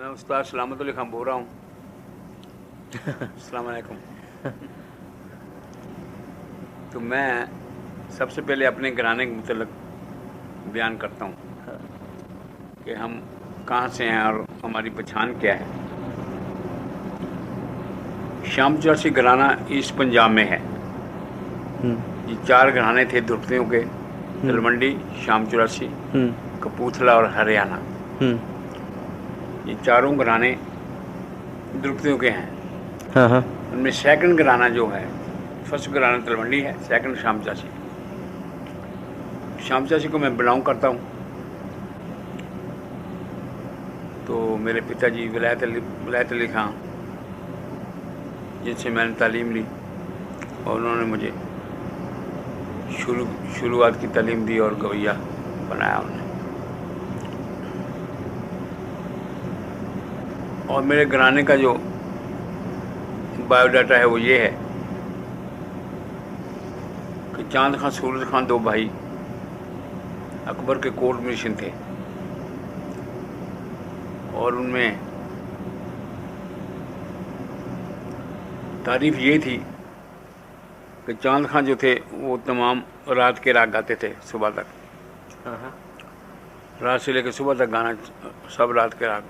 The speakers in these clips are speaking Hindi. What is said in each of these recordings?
मैं उस्ताद सलामत अली खान बोल रहा हूँ। अस्सलाम वालेकुम। तो मैं सबसे पहले अपने घराने के मतलब बयान करता हूँ कि हम कहाँ से हैं और हमारी पहचान क्या है। शाम चौरासी घराना ईस्ट पंजाब में है। ये 4 घराने थे द्रुपतियों के, तलवंडी, शाम चौरासी, कपूरथला और हरियाणा। ये चारों घराने द्रुपतियों के हैं। हाँ हाँ। उनमें सेकंड घराना जो है, फर्स्ट घराना तलवंडी है, सेकंड शाम चौरासी। शाम चौरासी को मैं बिलोंग करता हूँ। तो मेरे पिताजी विलायत अली खां, जिनसे मैंने तालीम ली और उन्होंने मुझे शुरुआत की तालीम दी और गवैया बनाया उन्हें। और मेरे घराने का जो बायोडाटा है वो ये है कि चांद खां, सूरज खान 2 भाई अकबर के कोर्ट मिशन थे और उनमें तारीफ ये थी कि चांद खां जो थे वो तमाम रात के राग गाते थे सुबह तक। रात से लेकर सुबह तक गाना, सब रात के राग।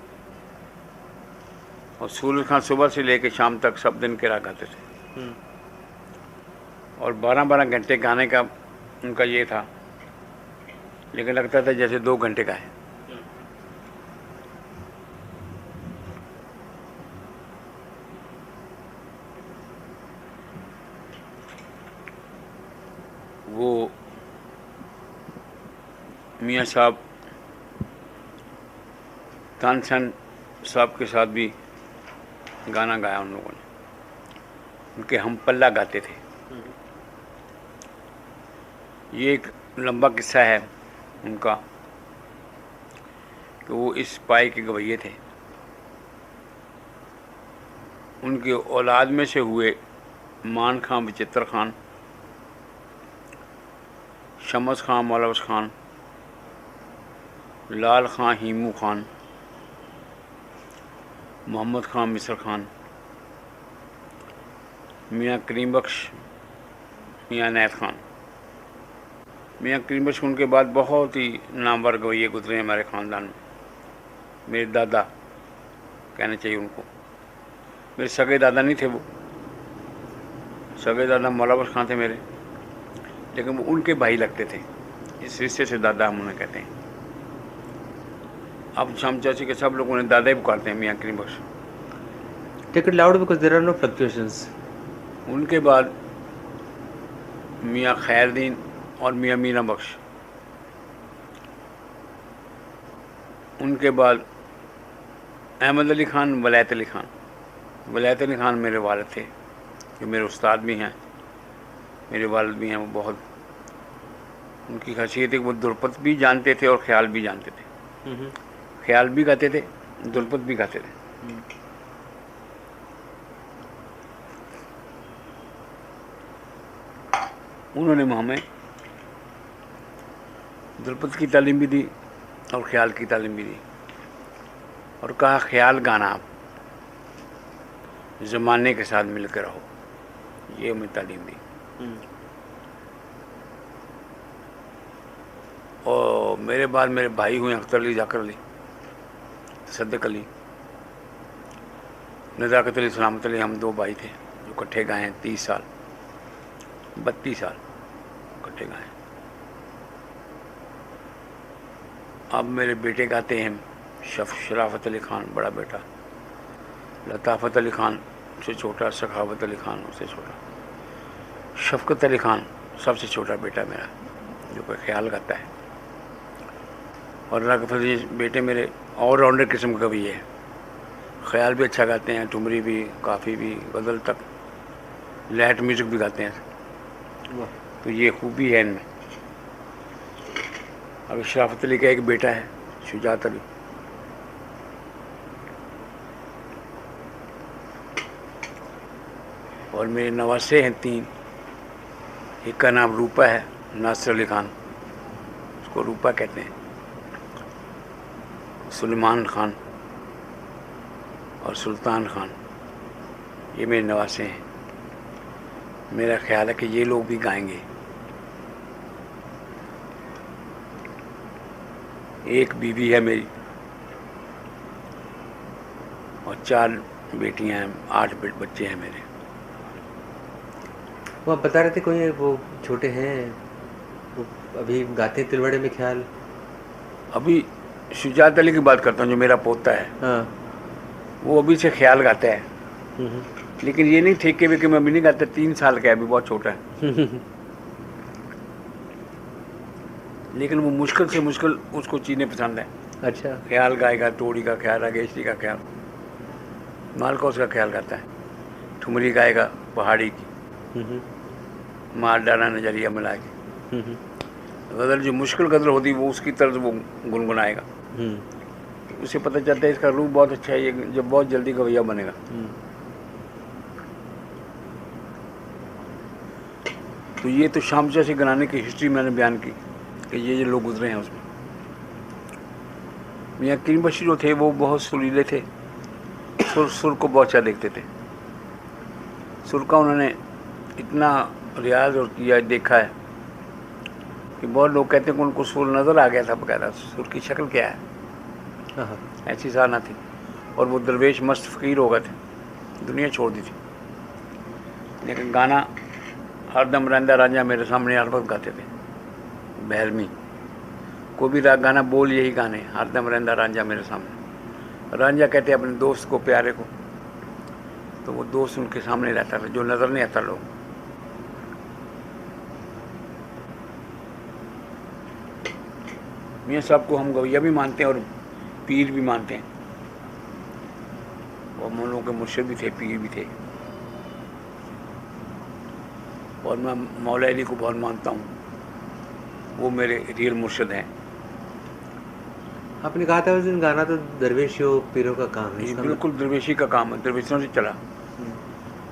और सूरज खान सुबह से लेकर शाम तक सब दिन के राग गाते थे। और 12-12 घंटे गाने का उनका ये था, लेकिन लगता था जैसे 2 घंटे का है। वो मियाँ साहब तानसेन साहब के साथ भी गाना गाया उन लोगों ने। उनके हम पल्ला गाते थे। ये एक लंबा किस्सा है उनका कि वो इस पाए के गवैये थे। उनके औलाद में से हुए मान खां, बचित्र खान, शमस खां, मौलवस खान, लाल खां, हीमू खान, मोहम्मद खां, मिसर खान, मियाँ करीम बख्श, मियाँ इनायत खान। मियाँ करीम बख्श उनके बाद बहुत ही नामवर गवैये गुजरे हैं हमारे ख़ानदान में। मेरे दादा कहना चाहिए उनको, मेरे सगे दादा नहीं थे वो, सगे दादा मौलवस खान थे मेरे, लेकिन वो उनके भाई लगते थे। इस रिश्ते से दादा हम उन्हें कहते हैं। अब शाम चौरासी के सब लोग उन्हें दादा ही पुकारते हैं, मियाँ करीम बख्श। Take it loud because there are no fluctuations. उनके बाद मियाँ खैरदीन और मियाँ मीना बख्श। उनके बाद अहमद अली खान, विलायत अली खान। विलायत अली खान मेरे वालिद थे, जो मेरे उस्ताद भी हैं, मेरे वालिद भी हैं। वो बहुत, उनकी खासियत है कि वो दुर्पत भी जानते थे और ख्याल भी जानते थे। ख्याल भी गाते थे, दुर्पत भी गाते थे। उन्होंने हमें दुर्पत की तालीम भी दी और ख्याल की तालीम भी दी और कहा ख्याल गाना आप ज़माने के साथ मिलकर रहो, ये हमें तालीम दी। और मेरे बाद मेरे भाई हुए अख्तर अली, जाकर अली, सद्दक अली, नज़ाकत अली, सलामत अली। हम 2 भाई थे जो इकट्ठे गाए हैं 30 साल, 32 साल इकट्ठे गाए। अब मेरे बेटे गाते हैं, शराफत अली खान बड़ा बेटा, लताफ़त अली खान से छोटा, सखावत अली खान उससे छोटा, शफ़क़त अली खान सबसे छोटा बेटा मेरा, जो कोई ख्याल गाता है। और रागत अली बेटे मेरे ऑलराउंडर किस्म का भी है, ख्याल भी अच्छा गाते हैं, ठुमरी भी, काफ़ी भी, गज़ल तक, लाइट म्यूज़िक भी गाते हैं। तो ये खूबी है इनमें। अब शराफत अली का एक बेटा है, शुजात अली। और मेरे नवासे हैं 3। एक का नाम रूपा है, नासिर अली खान, उसको रूपा कहते हैं, सुलेमान खान, और सुल्तान खान, ये मेरे नवासे हैं। मेरा ख्याल है कि ये लोग भी गाएंगे। एक बीवी है मेरी और 4 बेटियां हैं, 8 बच्चे हैं मेरे। वो आप बता रहे थे कोई वो छोटे हैं, वो अभी गाते हैं तिलवाड़े में ख्याल। अभी शुजात अली की बात करता हूँ, जो मेरा पोता है, हाँ। वो अभी से ख्याल गाता है। हम्म। लेकिन ये नहीं ठेके वे कि मैं अभी नहीं गाता, 3 साल का है, अभी बहुत छोटा है। लेकिन वो मुश्किल से मुश्किल उसको चीज़ें पसंद है। अच्छा। ख्याल गाएगा, तोड़ी का ख्याल, रागेश्वरी का ख्याल, मालकोस का ख्याल गाता है, ठुमरी गाएगा पहाड़ी की, मार डाला नजरिया मिला के। गज़ल जो मुश्किल गज़ल होती वो उसकी तरफ वो गुनगुनाएगा। उसे पता चलता है इसका रूप बहुत अच्छा है, ये जब बहुत जल्दी गवैया बनेगा। तो ये तो शामचा से गनाने की हिस्ट्री मैंने बयान की कि ये लोग गुजरे हैं उसमें। मियाँ करीम बशीर जो थे वो बहुत सुरीले थे, सुर को बहुत अच्छा देखते थे। सुर का उन्होंने इतना रियाज और किया देखा है कि बहुत लोग कहते हैं कि उनको सुर नज़र आ गया था बकायदा, सुर की शक्ल क्या है, ऐसी साना थी। और वो दरवेश मस्त फ़कीर हो गए थे, दुनिया छोड़ दी थी। लेकिन गाना हरदम रहंदा रांझा मेरे सामने हर वक्त गाते थे। बहरमी कोई भी गाना बोल यही गाने, हरदम रहंदा रांझा मेरे सामने। रांझा कहते अपने दोस्त को, प्यारे को, तो वो दोस्त उनके सामने रहता था जो नज़र नहीं आता लोग। मियाँ साहब को हम गवैया भी मानते हैं और पीर भी मानते हैं, और हम लोगों के मुर्शिद भी थे, पीर भी थे। और मैं मौला अली को बहुत मानता हूँ, वो मेरे रियल मुर्शिद हैं। आपने कहा था उस दिन गाना तो दरवेशियों पीरों का काम है। ये बिल्कुल दरवेशी का काम है, दरवेशों से चला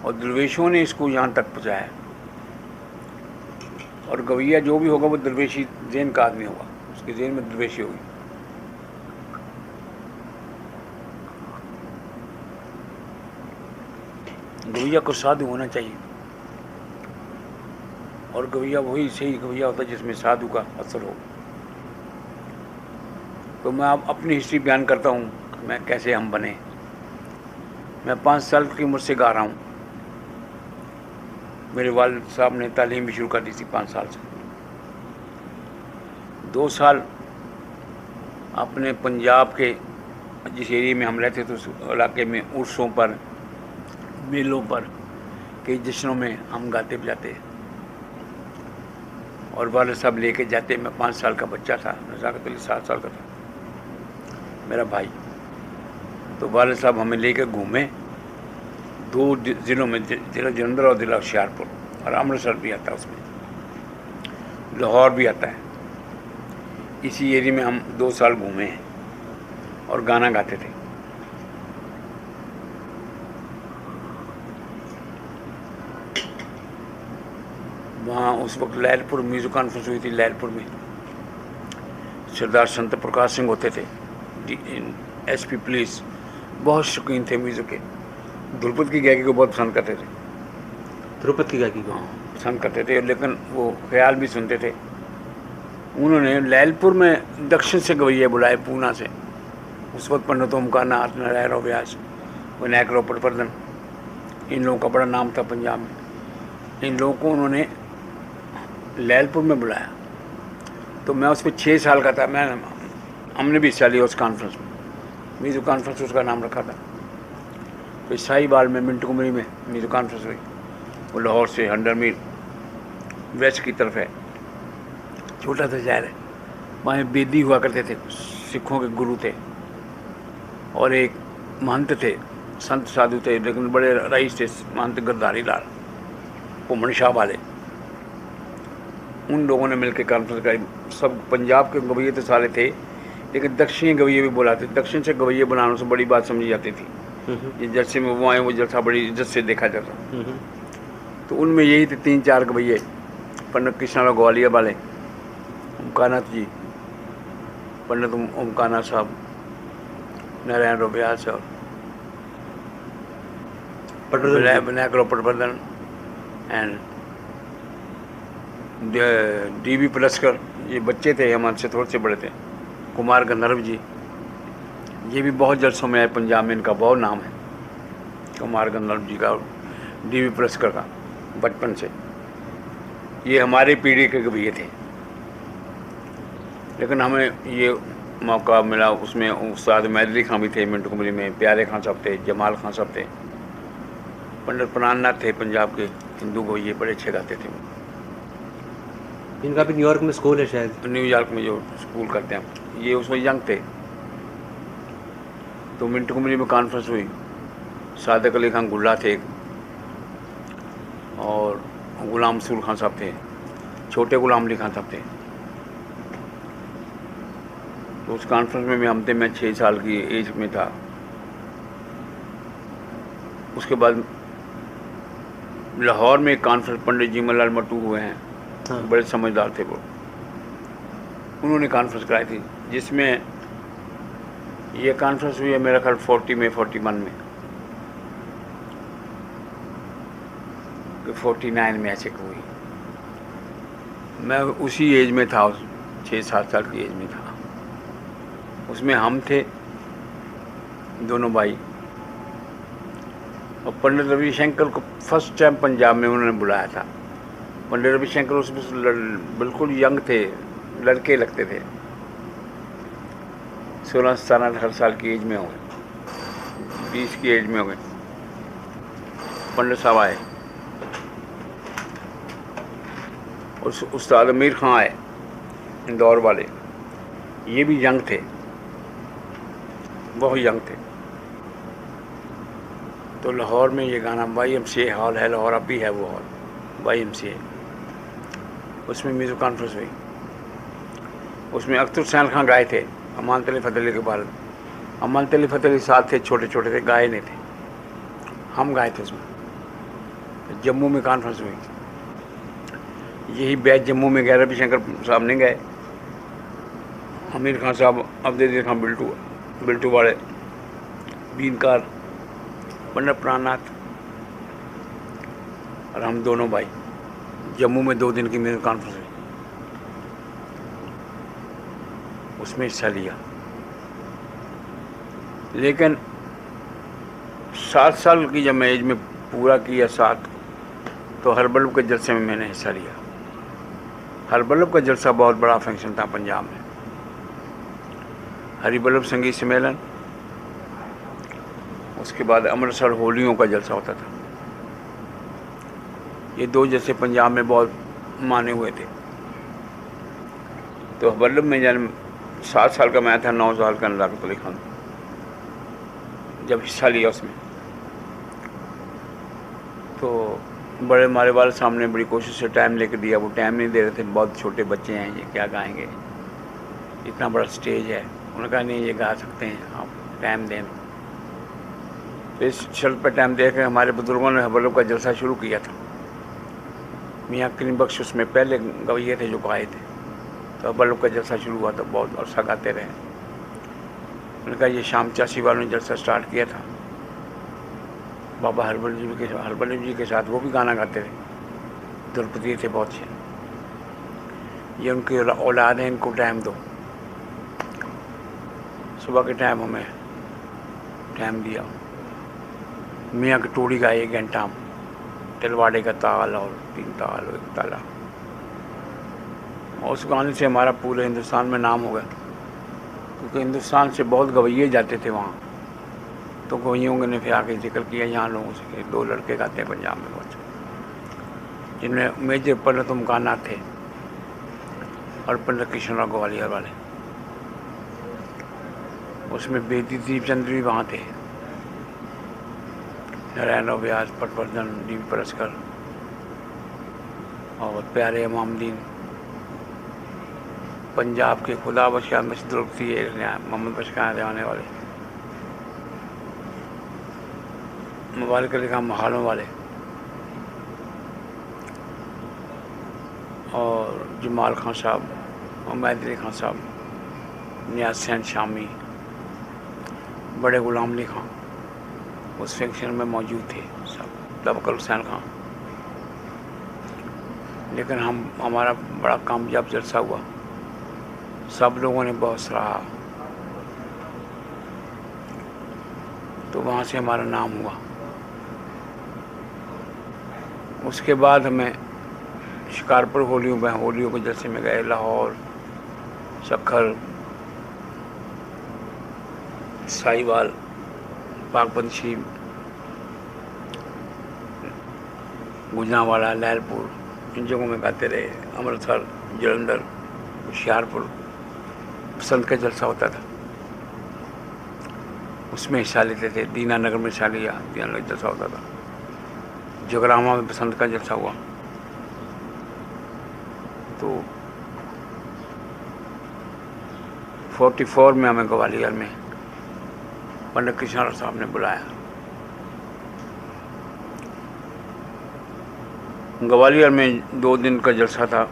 और दरवेशों ने इसको यहाँ तक पहुँचाया। और गवैया जो भी होगा वो दरवेशी ज़हन का आदमी होगा, उसके ज़हन में दरवेशी होगी। गवैया को साधु होना चाहिए, और गवैया वही सही गवैया होता है जिसमें साधु का असर हो। तो मैं अब अपनी हिस्ट्री बयान करता हूँ, मैं कैसे हम बने। मैं 5 साल की उम्र से गा रहा हूँ। मेरे वालिद साहब ने तालीम भी शुरू कर दी थी 5 साल से। 2 साल अपने पंजाब के जिस एरिया में हम रहते थे उस इलाके में उर्सों पर, मेलों पर, कई जश्नों में हम गाते बजाते, और वालिद साहब लेके जाते। मैं 5 साल का बच्चा था, नज़ाकत अली 7 साल का था, मेरा भाई। तो वालिद साहब हमें लेकर घूमे 2 ज़िलों में, ज़िला जलंधर और ज़िला होशियारपुर, और अमृतसर भी आता है उसमें, लाहौर भी आता है। इसी एरिया में हम 2 साल घूमे हैं और गाना गाते थे। वहाँ उस वक्त लहलपुर म्यूज़िक कॉन्फ्रेंस हुई थी, लहलपुर में सरदार संत प्रकाश सिंह होते थे, SP पुलिस, बहुत शौकीन थे म्यूज़िक के। ध्रुपद की गायकी को बहुत पसंद करते थे। ध्रुपद की गायकी को पसंद करते थे, लेकिन वो ख्याल भी सुनते थे। उन्होंने लहलपुर में दक्षिण से गवैये बुलाए, पूना से। उस वक्त पंडित ओमकार नाथ, नारायण व्यास, विनायक रोपटवर्धन, इन लोगों का बड़ा नाम था पंजाब में। इन लोगों को उन्होंने लहलपुर में बुलाया। तो मैं उस पर 6 साल का था। हमने भी हिस्सा लिया उस कॉन्फ्रेंस में, म्यूज़िक कॉन्फ्रेंस उसका नाम रखा था। तो साहिवाल में मिंटू कुमरी में म्यूज़िक कॉन्फ्रेंस हुई। वो लाहौर से 100 मील वेस्ट की तरफ है, छोटा सा शहर है। वहाँ बेदी हुआ करते थे, सिखों के गुरु थे, और एक महंत थे, संत साधु थे, लेकिन बड़े रईस थे, महंत गिरधारी लाल घुमन शाह वाले। उन लोगों ने मिलकर कॉन्फ्रेंस कराई। सब पंजाब के गवैये तो सारे थे, लेकिन दक्षिणी गवैये भी बुलाते। दक्षिण से गवैये बनाने से बड़ी बात समझी जाती थी। ये जलसे में वो आए, वो जलसा बड़ी इज्जत से देखा जाता। तो उनमें यही थे 3-4 गवैये, पंडित कृष्णा ग्वालियर वाले, ओमकारनाथ जी, पंडित ओमकारनाथ साहब, नारायण व्यास और Patwardhan vernacular Patwardhan and DB पलस्कर, ये बच्चे थे हमारे से थोड़े से बड़े थे। कुमार गंधर्व जी, ये भी बहुत जलसों में आए पंजाब में, इनका बहुत नाम है कुमार गंधर्व जी का और DB पलस्कर का बचपन से। ये हमारी पीढ़ी के कवि थे, लेकिन हमें ये मौका मिला, उसमें उस्ताद मैदली खां भी थे मिंटू कुमरी में, प्यारे खां साहब थे, जमाल खां साहब थे, पंडित प्राणनाथ थे पंजाब के हिंदू को, ये बड़े अच्छे गाते थे। इनका भी न्यूयॉर्क में स्कूल है शायद, न्यूयॉर्क में जो स्कूल करते हैं, ये उसमें यंग थे। तो मिंटू कुमरी में कॉन्फ्रेंस हुई, सादिक अली खान गुल्ला थे और गुलाम रसूल खान साहब थे, छोटे गुलाम अली खान साहब थे। तो उस कॉन्फ्रेंस में हम थे, मैं 6 साल की एज में था। उसके बाद लाहौर में एक कॉन्फ्रेंस पंडित जीमल लाल मट्टू हुए हैं, हाँ। बड़े समझदार थे वो, उन्होंने कॉन्फ्रेंस कराई थी, जिसमें ये कॉन्फ्रेंस हुई है मेरा ख्याल 40 में 41 में 49 में ऐसे हुई। मैं उसी एज में था, 6-7 साल की एज में था। उसमें हम थे दोनों भाई, और पंडित रविशंकर को फर्स्ट टाइम पंजाब में उन्होंने बुलाया था। पंडित रविशंकर उसमें बिल्कुल यंग थे, लड़के लगते थे, 16-17-18 साल की एज में हो गए, 20 की एज में हो गए। पंडित साहब आए और उस्ताद अमीर खां आए, इंदौर वाले, ये भी यंग थे, बहुत यंग थे। तो लाहौर में ये गाना YMCA हॉल है लाहौर, अब भी है वो हॉल YMCA, उसमें म्यूज़िक कॉन्फ्रेंस हुई। उसमें अख्तर हुसैन खां गाए थे, अमान तली फ़तेह अली के बाद। अमान तली फ़तेह अली साथ थे, छोटे छोटे थे, गाए नहीं थे, हम गाए थे उसमें। जम्मू में कॉन्फ्रेंस हुई, यही बैच जम्मू में गए, रविशंकर साहब नहीं गए, आमिर खान साहब, अब्दुल खान बिल्टू वाले, बीनकार, पंडित प्राणनाथ और हम दोनों भाई जम्मू में 2 दिन की म्यूजिक कॉन्फ्रेंस हुई, उसमें हिस्सा लिया। लेकिन 7 साल की जब मैं एज में पूरा किया 7, तो हरबल्लभ के जलसे में मैंने हिस्सा लिया। हरबल्लभ का जलसा बहुत बड़ा फंक्शन था पंजाब में, हरिबल्लभ संगीत सम्मेलन, उसके बाद अमृतसर होलियों का जलसा होता था। ये 2 जलसे पंजाब में बहुत माने हुए थे। तो हरबल्लभ में जब 7 साल का मैं था, 9 साल का नज़ाकत अली खान, जब हिस्सा लिया उसमें, तो बड़े मारे वाले सामने बड़ी कोशिश से टाइम लेकर दिया, वो टाइम नहीं दे रहे थे, बहुत छोटे बच्चे हैं, ये क्या गाएंगे, इतना बड़ा स्टेज है। उन्होंने कहा नहीं, ये गा सकते हैं, आप टाइम दें। तो इस शर्त पर टाइम देकर हमारे बुजुर्गों ने हरबल्लभ का जलसा शुरू किया था। मियाँ करीम बख्श उसमें पहले गवैये थे जो गाए थे, तो हरबल्लभ का जलसा शुरू हुआ, तो बहुत अरसा गाते रहे। उन्होंने कहा ये शाम चासी वालों ने जलसा स्टार्ट किया था, बाबा हरबल्लभ जी के साथ वो भी गाना गाते थे, द्रौपदी थे बहुत से, ये उनकी औलाद है, इनको टाइम दो। सुबह के टाइम हमें टाइम दिया, मियाँ की टोड़ी गाई 1 घंटा, तिलवाड़े का ताल और 3 ताल और 1 ताला, और उस गाने से हमारा पूरे हिंदुस्तान में नाम हो गया, क्योंकि हिंदुस्तान से बहुत गवैये जाते थे वहाँ। तो गवैयों ने फिर आके जिक्र किया यहाँ लोगों से, 2 लड़के गाते हैं पंजाब में बहुत, जिनमें मेजर पंडित उमकानाथ थे और पंडित कृष्णराव ग्वालियर वाले। उसमें बेदी दीपचंद्र भी वहाँ थे, नारायण व्यास, पटवर्धन, DB पलस्कर और प्यारे इमामुद्दीन, पंजाब के खुदा बख्शा मशदुर थी मोहम्मद बशकार आने वाले, मुबारक अली खान महालों वाले, और जमाल खान साहब और मैदली खान साहब, नियाज हुसैन शामी, बड़े गुलाम अली खान उस फंक्शन में मौजूद थे सब। तवक्कुल हुसैन खां। लेकिन हमारा बड़ा कामयाब जलसा हुआ, सब लोगों ने बहुत सराहा, तो वहाँ से हमारा नाम हुआ। उसके बाद हमें शिकारपुर होलियों के जलसे में गए, लाहौर, सक्खर, साहिवाल, पाकपंछी, गुजरांवाला, लैलपुर, इन जगहों में गाते रहे। अमृतसर, जलंधर, होशियारपुर बसंत का जलसा होता था, उसमें हिस्सा लेते थे। दीनानगर में हिस्सा लिया, दीनानगर जलसा होता था। जगरामा में बसंत का जलसा हुआ। तो 44 में हमें ग्वालियर में पंडित कृष्णराव साहब ने बुलाया। ग्वालियर में 2 दिन का जलसा था,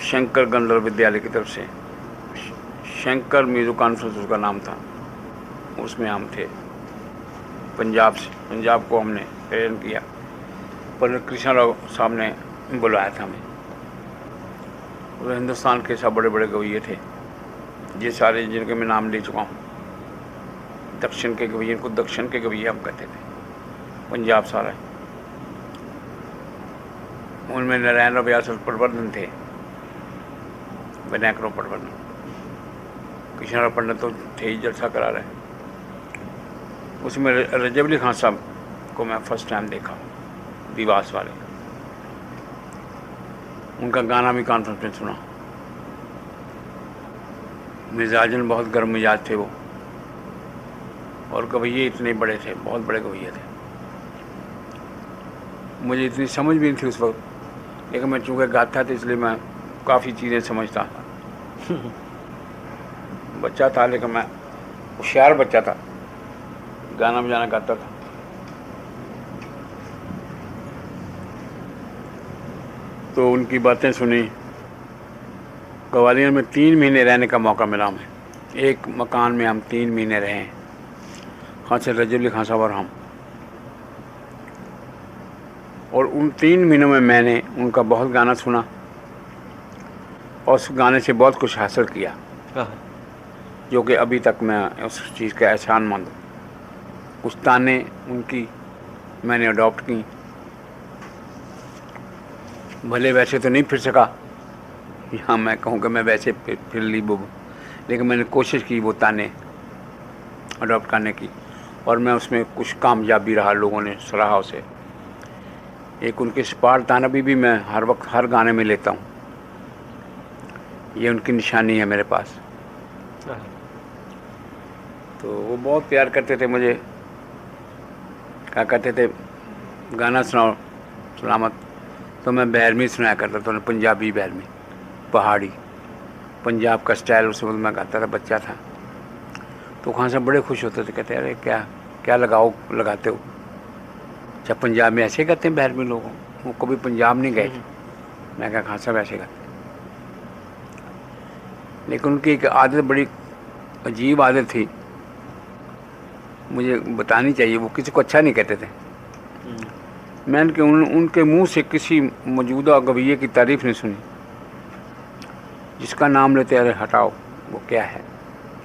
शंकर गंधर्व विद्यालय की तरफ से। शंकर म्यूजिक कॉन्फ्रेंस उसका नाम था। उसमें हम थे पंजाब से, पंजाब को हमने प्रेरण किया। पंडित कृष्णराव साहब ने बुलाया था हमें। वो हिंदुस्तान के सब बड़े बड़े गवैये थे, ये सारे जिनके मैं नाम ले चुका हूँ। दक्षिण के गवैये, इनको दक्षिण के गवैये हम कहते थे। पंजाब सारा, उनमें नारायण व्यास प्रवर्धन थे, विनायक प्रवर्धन। कृष्णराव पंडित तो थे ही, जलसा करा रहे। उसमें रजब अली खान साहब को मैं फर्स्ट टाइम देखा, विवास वाले। उनका गाना भी कॉन्फ्रेंस में सुना। मिजाजन बहुत गर्म मिजाज थे वो, और गवैये इतने बड़े थे, बहुत बड़े गवैये थे। मुझे इतनी समझ भी नहीं थी उस वक्त, लेकिन मैं चूँकि गाता था इसलिए मैं काफ़ी चीज़ें समझता था। बच्चा था लेकिन मैं होशियार बच्चा था, गाना बजाना गाता था। तो उनकी बातें सुनी। ग्वालियर में 3 महीने रहने का मौका मिला हमें। एक मकान में हम 3 महीने रहे, खान से रजब अली खान साहब और हम। और उन 3 महीनों में मैंने उनका बहुत गाना सुना और उस गाने से बहुत कुछ हासिल किया, जो कि अभी तक मैं उस चीज़ का एहसानमंद हूँ। कुछ ताने उनकी मैंने अडॉप्ट की। भले वैसे तो नहीं फिर सका, यहाँ मैं कहूँ कि मैं वैसे फिर ली बुब, लेकिन मैंने कोशिश की वो ताने अडॉप्ट करने की, और मैं उसमें कुछ कामयाब भी रहा, लोगों ने सराहा उसे। एक उनके स्पार ताना भी मैं हर वक्त हर गाने में लेता हूँ, ये उनकी निशानी है मेरे पास। तो वो बहुत प्यार करते थे मुझे, क्या कहते थे, गाना सुनाओ सलामत, तो मैं बहरमी सुनाया करता था, पंजाबी बहरमी, पहाड़ी पंजाब का स्टाइल उस वक्त मैं गाता था, बच्चा था। तो वहाँ से बड़े खुश होते थे, कहते अरे क्या क्या लगाते हो, अच्छा पंजाब में ऐसे गाते हैं बहरमी लोग, वो कभी पंजाब नहीं गए थे। मैं क्या कहाँ सब ऐसे गाते। लेकिन उनकी एक आदत, बड़ी अजीब आदत थी, मुझे बतानी चाहिए, वो किसी को अच्छा नहीं कहते थे। मैंने उनके मुंह से किसी मौजूदा गवैये की तारीफ नहीं सुनी। जिसका नाम लेते अरे हटाओ, वो क्या है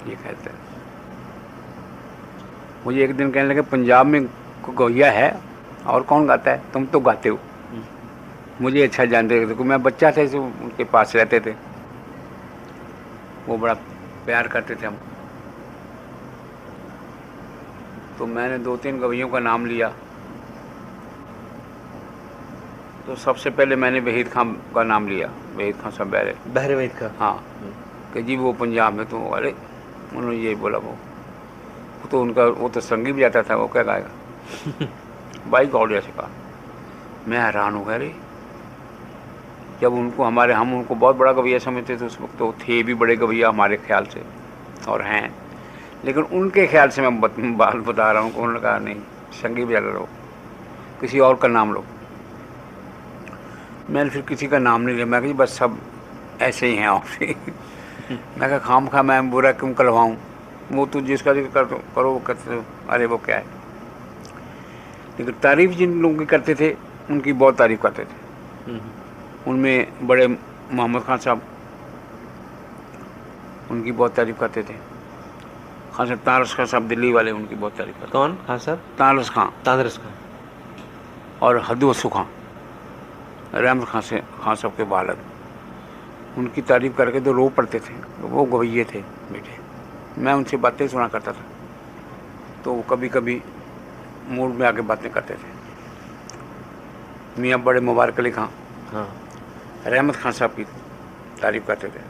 ये कहते हैं। मुझे एक दिन कहने लगे पंजाब में गवैया है और कौन गाता है, तुम तो गाते हो। मुझे अच्छा जानते थे, क्योंकि मैं बच्चा था, इसे उनके पास रहते थे, वो बड़ा प्यार करते थे हम। तो मैंने 2-3 गवैयों का नाम लिया। तो सबसे पहले मैंने वहीद खान का नाम लिया, वहीद खान साहब बहरे वहीद का। हाँ, कि जी वो पंजाब में, तो अरे उन्होंने ये बोला, वो तो उनका वो तो संगीत भी आता था, वो क्या गाएगा बाई गौड़िया से कहा। मैं हैरान हो गया, अरे जब हम उनको बहुत बड़ा गवैया समझते थे उस वक्त, तो थे भी बड़े गवैया हमारे ख्याल से और हैं, लेकिन उनके ख्याल से मैं बात बता रहा हूँ। उन्होंने कहा नहीं, संगीत बजा लो, किसी और का नाम लो। मैंने फिर किसी का नाम नहीं लिया, मैं कहा बस सब ऐसे ही हैं आपसे। मैं कहा खाम खा मैं बुरा क्यों करवाऊँ, वो तो जिसका जिक्र करो वो कहते अरे वो क्या है। लेकिन तारीफ जिन लोगों की करते थे उनकी बहुत तारीफ करते थे। उनमें बड़े मोहम्मद खान साहब, उनकी बहुत तारीफ करते थे। खान साहब, तारस खान साहब दिल्ली वाले, उनकी बहुत तारीफ करते। कौन खान साहब? तारस खान, तादरस खान। और हद्दू वसू खान, रहमत खान साहब के बालक, उनकी तारीफ करके तो रो पड़ते थे। वो गवैये थे बेटे। मैं उनसे बातें सुना करता था तो वो कभी कभी मूड में आके बातें करते थे। मियाँ बड़े मुबारक अली खान, हाँ। रहमत खान साहब की तारीफ करते थे।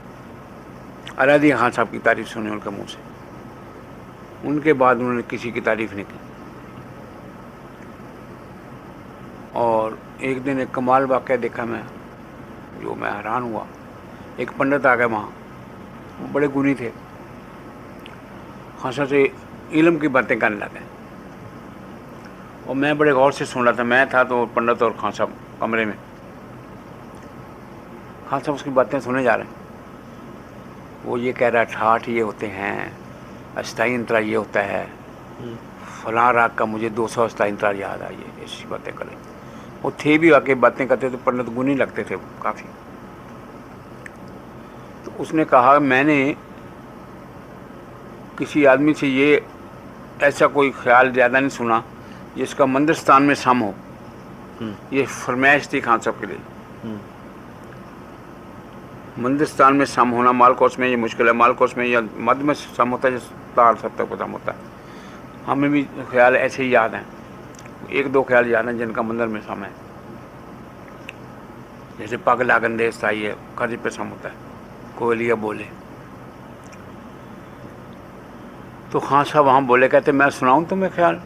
अलादी खान साहब की तारीफ सुनी उनके मुंह से। उनके बाद उन्होंने किसी की तारीफ नहीं की। और एक दिन एक कमाल वाक़या देखा मैं, जो मैं हैरान हुआ। एक पंडित आ गए वहाँ, वो बड़े गुणी थे, खान साहब से इल्म की बातें करने लगे। और मैं बड़े गौर से सुन रहा था। मैं था तो पंडित और खान साहब कमरे में। खान साहब उसकी बातें सुने जा रहे हैं। वो ये कह रहा है ठाठ ये होते हैं, अष्टाई अंतरा ये होता है, फलां राग का मुझे 200 अष्टाई अंतरा याद आई है, ऐसी बातें करें। वो थे भी वाकई बातें करते थे, पंडित गुणी लगते थे काफ़ी। तो उसने कहा मैंने किसी आदमी से ये ऐसा कोई ख्याल ज़्यादा नहीं सुना जिसका मंदिर स्थान में सम हो। ये फरमाइश थी खान साहब के लिए। मंदिर स्थान में सम होना, मालकोस में ये मुश्किल है। मालकोस में या मध्य में सम होता है, तार सब तक सम होता है। हमें भी ख्याल ऐसे ही याद हैं, एक दो ख्याल याद हैं जिनका मंदिर में सम है। जैसे पग लागन देश था, ये खर्च पे सम होता है, कोयलिया बोले। तो खान साहब वहाँ बोले, कहते मैं सुनाऊँ तुम्हें ख्याल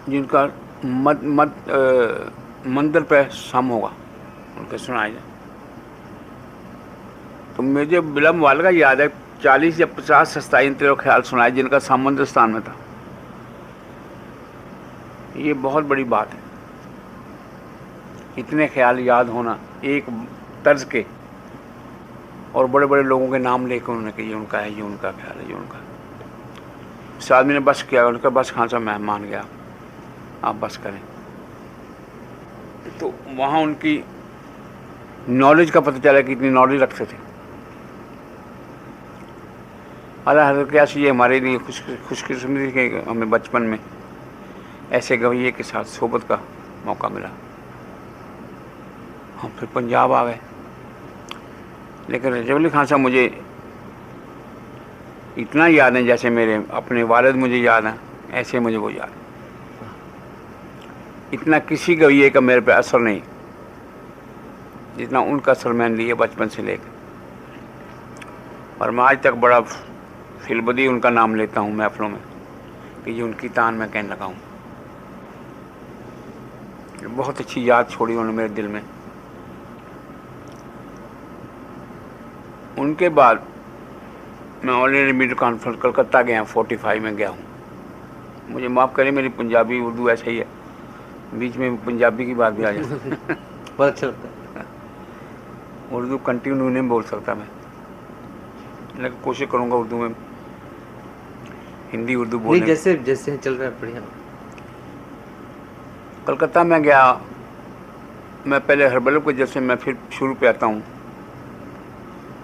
जिनका मंदिर पे सम होगा, उनके सुनाए जाए। तो मुझे विलम्ब वाल का याद है 40 या 50 अष्टाई अंतरा ख्याल सुनाए जिनका समुद्र स्थान में था। ये बहुत बड़ी बात है, इतने ख्याल याद होना एक तर्ज के, और बड़े बड़े लोगों के नाम लेकर उन्होंने कहा ये उनका है, ये उनका ख्याल है, ये उनका। उस आदमी ने बस किया, उनका बस खान साहब मैं मान गया, आप बस करें। तो वहाँ उनकी नॉलेज का पता चला कि इतनी नॉलेज रखते थे। अल्लाह हज़रत क्या ये हमारे लिए खुशकिस्मती कि हमें बचपन में ऐसे गवैये के साथ सोबत का मौका मिला। हम फिर पंजाब आ गए। लेकिन रजब अली खान साहब मुझे इतना याद है जैसे मेरे अपने वालिद मुझे याद हैं, ऐसे मुझे वो याद है। इतना किसी गवैये का मेरे पे असर नहीं जितना उनका असर मैंने लिया बचपन से लेकर। और मैं आज तक बड़ा फिलबदी उनका नाम लेता हूँ महफिलों में कि ये उनकी तान मैं कहने लगा हूँ। बहुत अच्छी याद छोड़ी उन्होंने मेरे दिल में। उनके बाद मैं all India media conference Calcutta गया, 45 में गया हूँ। मुझे माफ़ करें, मेरी पंजाबी उर्दू ऐसा ही है, बीच में पंजाबी की बात भी आ जाती है। बहुत अच्छा लगता है। उर्दू कंटिन्यू नहीं बोल सकता मैं, लेकिन कोशिश करूँगा उर्दू में, हिंदी उर्दू बोलने। जैसे जैसे चल रहा है बढ़िया। कलकत्ता में गया मैं, पहले हरबल को जैसे मैं फिर शुरू पे आता हूँ।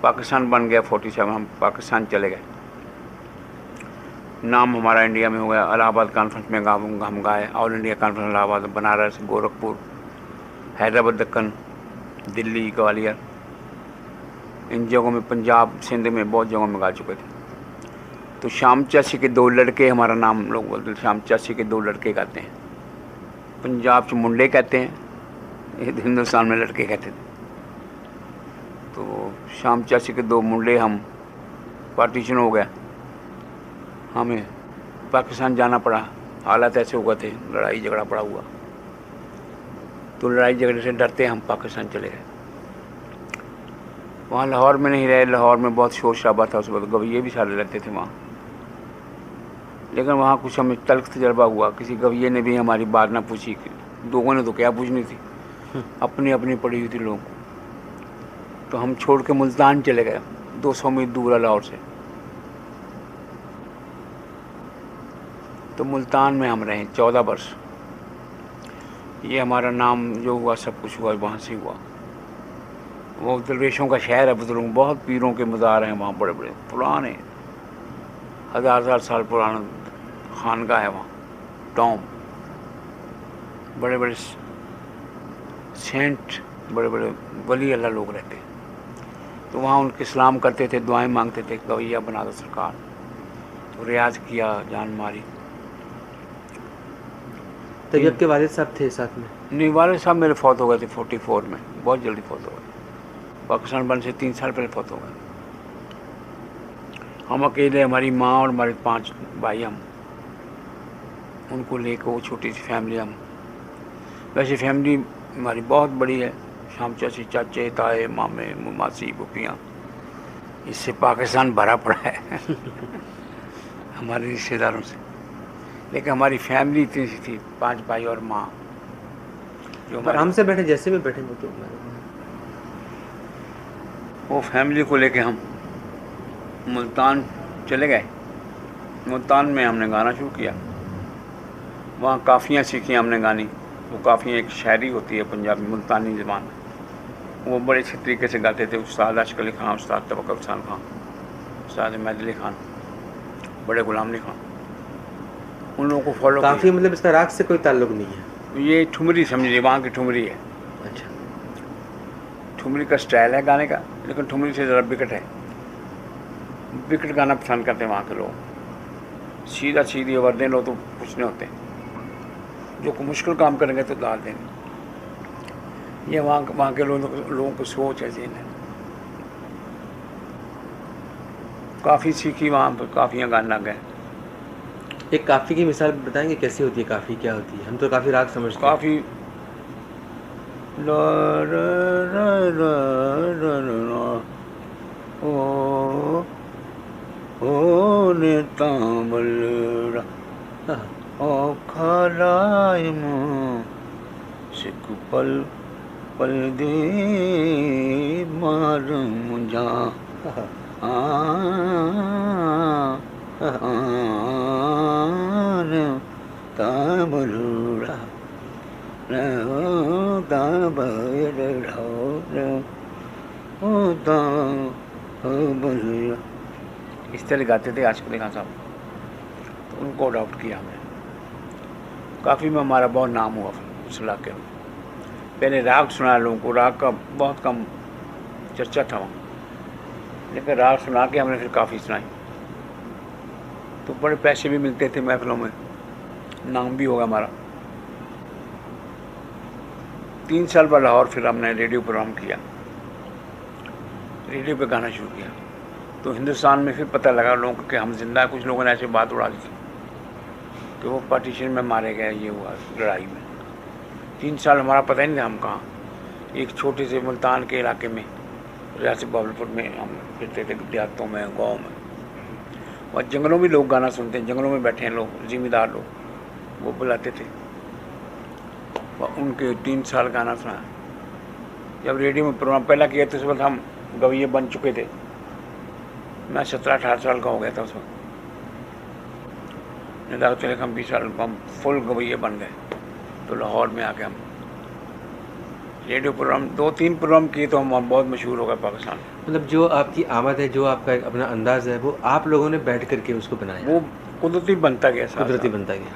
पाकिस्तान बन गया 47, हम पाकिस्तान चले गए। नाम हमारा इंडिया में हो गया। इलाहाबाद कॉन्फ्रेंस में हम गाए, all India conference Allahabad, Banaras, Gorakhpur, Hyderabad, Deccan, Delhi, Gwalior, इन जगहों में, पंजाब, सिंध में बहुत जगहों में गा चुके थे। तो शाम चाची के 2 लड़के हमारा नाम लोग बोलते हैं, शाम चाची के 2 लड़के गाते हैं। पंजाब से मुंडे कहते हैं, हिंदुस्तान में लड़के कहते थे। तो शाम चाची के 2 मुंडे, हम पार्टीशन हो गया, हमें पाकिस्तान जाना पड़ा। हालात ऐसे हो गए थे, लड़ाई झगड़ा पड़ा हुआ। तो लड़ाई झगड़े से डरते हम पाकिस्तान चले गए। वहाँ लाहौर में नहीं रहे, लाहौर में बहुत शोर शराबा था उस वक्त, गवैये भी सारे रहते थे वहाँ। लेकिन वहाँ कुछ हमें तल्ख तजर्बा हुआ, किसी गवैये ने भी हमारी बात ना पूछी। लोगों ने तो क्या पूछनी थी, अपनी अपनी पड़ी हुई थी लोगों को। तो हम छोड़ के मुल्तान चले गए, 200 मील दूर है लाहौर से। तो मुल्तान में हम रहे 14 वर्ष। ये हमारा नाम जो हुआ सब कुछ हुआ वहाँ से हुआ। वो दरवेशों का शहर है, बुजुर्ग बहुत पीरों के मज़ार हैं वहाँ, बड़े बड़े पुराने 1000 साल पुराना खानका है वहाँ, टॉम, बड़े बड़े सेंट, बड़े बड़े वली अल्लाह लोग रहते हैं। तो वहाँ उनके सलाम करते थे, दुआएं मांगते थे, गवैया बना दो सरकार। तो रियाज किया, जान मारी। तभी आपके वालिद साहब थे साथ में? नहीं, वालिद साहब मेरे फौत हो गए थे 44 में, बहुत जल्दी फौत हो गए। पाकिस्तान बनने से 3 साल पहले फौत हो गए। हम अकेले, हमारी माँ और हमारे 5 भाई, हम उनको लेकर, वो छोटी सी फैमिली। हम वैसे फैमिली हमारी बहुत बड़ी है, शाम चाची, चाचे, ताए, मामे, मासी, पुपियाँ, इससे पाकिस्तान भरा पड़ा है हमारे रिश्तेदारों से। लेकिन हमारी फैमिली इतनी सी थी, 5 भाई और माँ। जो आराम से बैठे, जैसे भी बैठे वो, तो वो फैमिली को लेके हम मुल्तान चले गए। मुल्तान में हमने गाना शुरू किया। वहाँ काफ़ियाँ सीखी हमने गानी। वो काफ़ियाँ एक शायरी होती है पंजाबी मुल्तानी ज़बान, वो बड़े अच्छे तरीके से गाते थे। उस्ताद आशिक अली खान, उस्ताद तवक्कुल हसन खान, उस्ताद मेहदी अली खान, बड़े गुलाम अली खान, उन लोगों को फॉलो। काफ़ी मतलब इसका राग से कोई ताल्लुक़ नहीं है? ये ठुमरी समझिए, वहाँ की ठुमरी है। अच्छा, ठुमरी का स्टाइल है गाने का, लेकिन ठुमरी से ज़रा बिकट है। बिकट गाना पसंद करते हैं वहाँ के लोग। सीधा सीधी वर्दे लोग तो कुछ नहीं होते, जो को मुश्किल काम करेंगे तो डाल देंगे। ये वहाँ के लोगों की सोच ऐसी है। काफ़ी सीखी वहाँ पर, काफ़ियाँ गाने लग गए। एक काफ़ी की मिसाल बताएंगे, कैसी होती है काफ़ी, क्या होती है? हम तो काफ़ी राग समझते हैं। काफ़ी ओ ने तामल ओ खलायम सिक पल पल दे मार मुझा तामलूड़ा इस तरह गाते थे आशिक अली खान साहब। तो उनको अडॉप्ट किया हमने। काफ़ी में हमारा बहुत नाम हुआ उस इलाके में। पहले राग सुना लोगों को, राग का बहुत कम चर्चा था वहाँ, लेकिन राग सुना के हमने फिर काफ़ी सुनाई। तो बड़े पैसे भी मिलते थे महफिलों में, नाम भी होगा हमारा। 3 साल बाद लाहौर फिर हमने रेडियो प्रोग्राम किया, रेडियो पे गाना शुरू किया। तो हिंदुस्तान में फिर पता लगा लोगों को कि हम जिंदा। कुछ लोगों ने ऐसे बात उड़ा दी थी कि वो पार्टीशन में मारे गए, ये हुआ लड़ाई में। 3 साल हमारा पता ही नहीं था हम कहाँ। एक छोटे से मुल्तान के इलाके में, रियासत बहावलपुर में हम फिरते थे, देहातों में, गाँव में। और जंगलों में लोग गाना सुनते हैं, जंगलों में बैठे हैं लोग, ज़िम्मेदार लोग, वो बुलाते थे। उनके 3 साल गाना सुना। जब रेडियो में प्रोग्राम पहला किया तो उस वक्त हम गवैये बन चुके थे। मैं 17-18 साल का हो गया था उस वक्त। चले हम 20 साल हम फुल गवैये बन गए। तो लाहौर में आके हम रेडियो प्रोग्राम 2-3 प्रोग्राम किए तो हम बहुत मशहूर हो गए पाकिस्तान। मतलब जो आपकी आमद है, जो आपका एक अपना अंदाज़ है, वो आप लोगों ने बैठ करके उसको बनाया? वो कुदरती बनता गया, कुदरती बनता गया।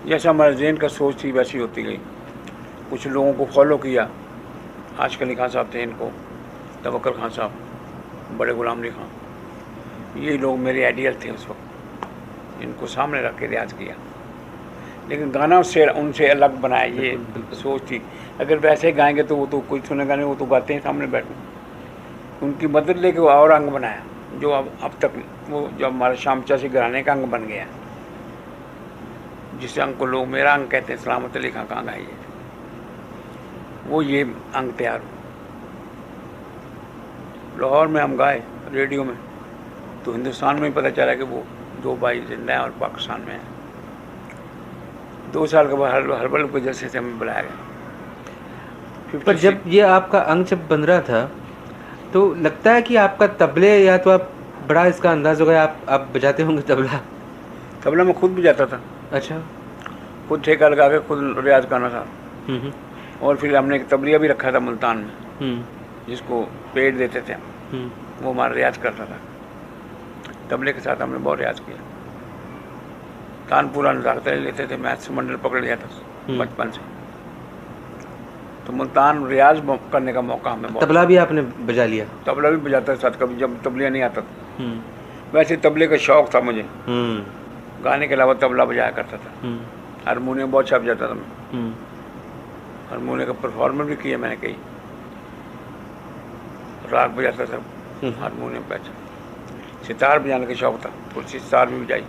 जैसा हमारे ज़हन का सोच थी वैसी होती गई। कुछ लोगों को फॉलो किया। आशिक अली खान साहब थे, इनको तवक्कुल खान साहब, बड़े गुलाम अली खान, ये लोग मेरे आइडियल थे उस वक्त। इनको सामने रख के रियाज किया, लेकिन गाना उससे उनसे अलग बनाया, ये सोच थी। अगर वैसे गाएंगे तो वो तो कोई सुनेगा नहीं, वो तो गाते हैं सामने बैठे। उनकी मदद लेके वो और अंग बनाया, जो अब तक वो जो हमारा शामचा से घराने का अंग बन गया, जिस अंग को लोग मेरा अंग कहते हैं, सलामत अली खान का अंग है ये, वो ये अंग तैयार हो। लाहौर में हम गाए रेडियो में, तो हिंदुस्तान में पता चला कि वो 2 भाई जिंदा हैं और पाकिस्तान में हैं। 2 साल के बाद हरबल की वजह से हमें बुलाया गया। पर जब ये आपका अंग जब बन रहा था, तो लगता है कि आपका तबले, या तो आप बड़ा इसका अंदाज होगा, आप बजाते होंगे तबला? तबला मैं खुद भी जाता था। अच्छा। खुद ठेका लगा के खुद रियाज करना था। और फिर हमने एक तबलिया भी रखा था मुल्तान में, जिसको पेड़ देते थे, वो हमारा रियाज करता था। तबले के साथ हमने बहुत रियाज किया। तानपुरा नजाकत लेते थे, मैथ मंडल पकड़ लिया था बचपन से। तो मुल्तान रियाज करने का मौका हमें बहुत। तबला भी आपने बजा लिया? तबला भी बजाता था साथ, कभी जब तबलिया नहीं आता था। वैसे तबले का शौक था मुझे, गाने के अलावा तबला बजाया करता था। हारमोनियम बहुत छप जाता था मैं। हारमोनियम का परफॉर्मर भी किया मैंने कई, राग बजाता था हारमोनियम पे। सितार बजाने का शौक था, थोड़ी सी सितार भी बजाई,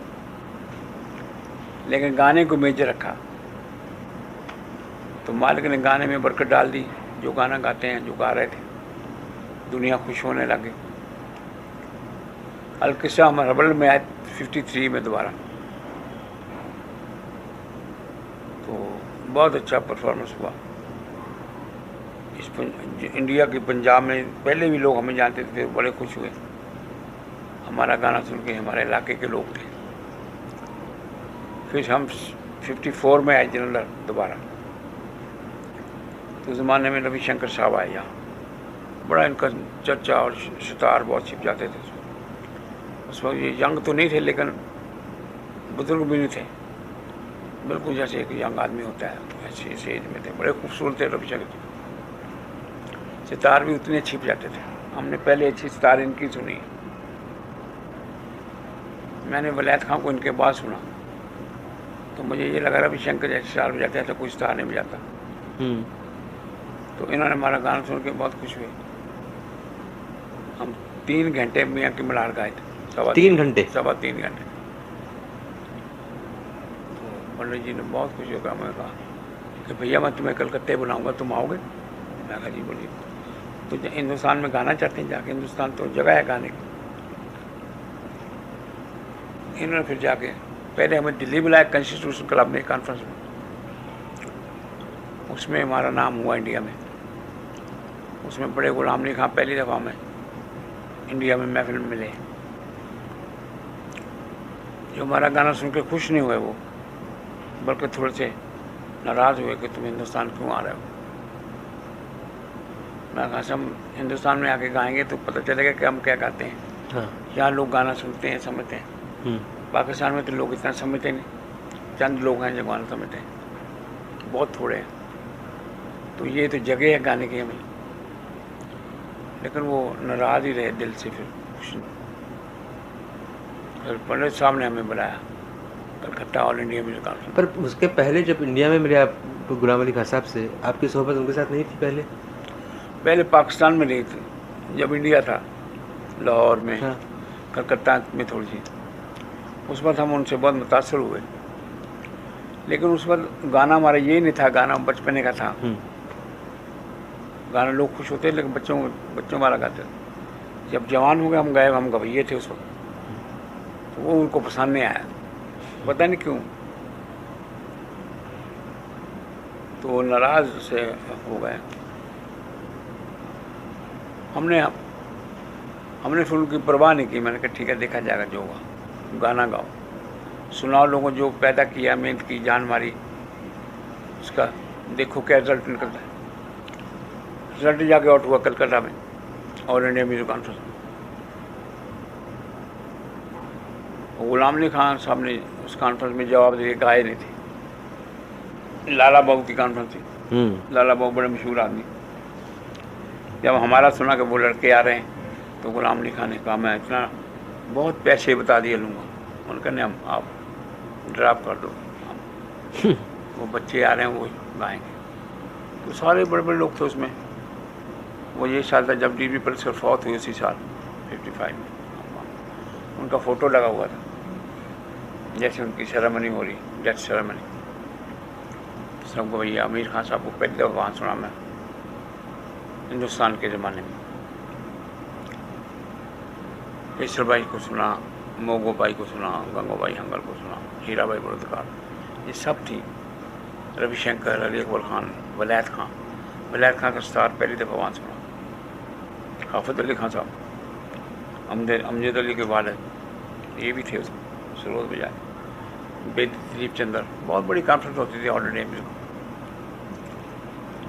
लेकिन गाने को मेजर रखा। तो मालिक ने गाने में बरकत डाल दी। जो गाना गाते हैं, जो गा रहे थे, दुनिया खुश होने लगे। अलकिस्सा हम रबड़ में आए 53 में दोबारा, तो बहुत अच्छा परफॉर्मेंस हुआ। इस इंडिया के पंजाब में पहले भी लोग हमें जानते थे, बड़े खुश हुए हमारा गाना सुन के, हमारे इलाके के लोग थे। फिर हम 54 में आए जनरल दोबारा। तो ज़माने में रविशंकर साहब आए यहाँ, बड़ा इनका चर्चा और सितार बहुत छिप जाते थे उस वक्त। ये यंग तो नहीं थे, लेकिन बुजुर्ग भी नहीं थे, बिल्कुल जैसे एक यंग आदमी होता है, ऐसे इस एज में थे। बड़े खूबसूरत थे रविशंकर जी। सितार भी उतने छिप जाते थे। हमने पहले अच्छी सितार इनकी सुनी। मैंने वलैत खां को इनके बाद सुना, तो मुझे ये लगा रविशंकर जैसे सितार बजाते हैं तो कोई सितार नहीं बजाता। तो इन्होंने हमारा गाना सुन के बहुत खुश हुए। हम 3 घंटे मियाँ की मल्हार गाए थे। 3 घंटे? 3.25 घंटे। तो पंडित जी ने बहुत खुश होकर हमें कहा कि भैया मैं तुम्हें कलकत्ते बुलाऊंगा, तुम आओगे? मैं कहा जी बोलिए। तो हिंदुस्तान में गाना चाहते हैं, जाके हिंदुस्तान तो जगह है गाने की। इन्होंने फिर जाके पहले हमें दिल्ली बुलाया कॉन्स्टिट्यूशन क्लब में कॉन्फ्रेंस में, उसमें हमारा नाम हुआ इंडिया में। उसमें बड़े गुलाम अली खां पहली दफ़ा में इंडिया में महफिल में मिले। जो हमारा गाना सुन के खुश नहीं हुए वो, बल्कि थोड़े से नाराज़ हुए कि तुम हिंदुस्तान क्यों आ रहे हो। मैं कहा हम हिंदुस्तान में आके गाएंगे तो पता चलेगा कि हम क्या गाते हैं। हाँ। यहाँ लोग गाना सुनते हैं, समझते हैं। पाकिस्तान में तो लोग इतना समझते नहीं, चंद लोग हैं जो गाना समझते हैं, बहुत थोड़े हैं। तो ये तो जगह है गाने की हमें, लेकिन वो नाराज़ ही रहे दिल से। फिर पंडित साहब ने हमें बुलाया Calcutta all India music conference. पर उसके पहले जब इंडिया में मिले आप गुलाम अली खां साहब से, आपकी सोहबत उनके साथ नहीं थी पहले? पहले पाकिस्तान में रही थी, जब इंडिया था लाहौर में। हाँ। कलकत्ता में थोड़ी सी। उस वक्त हम उनसे बहुत मुतासर हुए, लेकिन उस वक्त गाना हमारा ये नहीं था, गाना बचपने का था। गाना लोग खुश होते, लेकिन बच्चों वाला गाते थे। जब जवान हो गए, हम गए, हम गवैये थे उस वक्त, तो वो उनको पसंद नहीं आया, पता नहीं क्यों। तो वो नाराज़ से हो गए। हमने फिर उनकी परवाह नहीं की। मैंने कहा ठीक है, देखा जाएगा जो होगा, गाना गाओ, सुनाओ लोगों जो पैदा किया, मेहनत की, जान मारी, उसका देखो क्या रिजल्ट निकलता है। रिजल्ट जाके आउट हुआ कलकत्ता में ऑल इंडिया म्यूजिक कॉन्फ्रेंस में। गुलाम अली खान साहब ने उस कॉन्फ्रेंस में जवाब दिए, गाए नहीं थे। लाला बाबू की कॉन्फ्रेंस थी। लाला बाबू बड़े मशहूर आदमी। जब हमारा सुना कि वो लड़के आ रहे हैं, तो गुलाम अली खान ने कहा मैं इतना बहुत पैसे बता दिए लूँगा। उनका ने हम आप ड्राप कर दो, वो बच्चे आ रहे हैं वो गाएंगे। तो सारे बड़े बड़े लोग थे उसमें। वो ये साल था जब DB पल्सर फौत हुई, उसी साल 55 में। उनका फ़ोटो लगा हुआ था, जैसे उनकी सेरेमनी हो रही, डेथ सेरेमनी। सबको भैया आमिर खान साहब को पहली दफ़ा वहाँ सुना मैं हिंदुस्तान के ज़माने में। केसर भाई को सुना, मोगो भाई को सुना, गंगो भाई हंगल को सुना, हीरा भाई बड़ोदकार, ये सब थी। रविशंकर, अली अकबर खान, वलैत खां का स्टार पहली दफ़ा वहाँ सुना। हाफिज़ अली खान साहब, अमजद अली के वालिद, ये भी थे उसमें, सरोज बजाए। बेदी दिलीप चंद्र, बहुत बड़ी कॉन्फ्रेंस होती थी ऑल इंडिया म्यूजिक।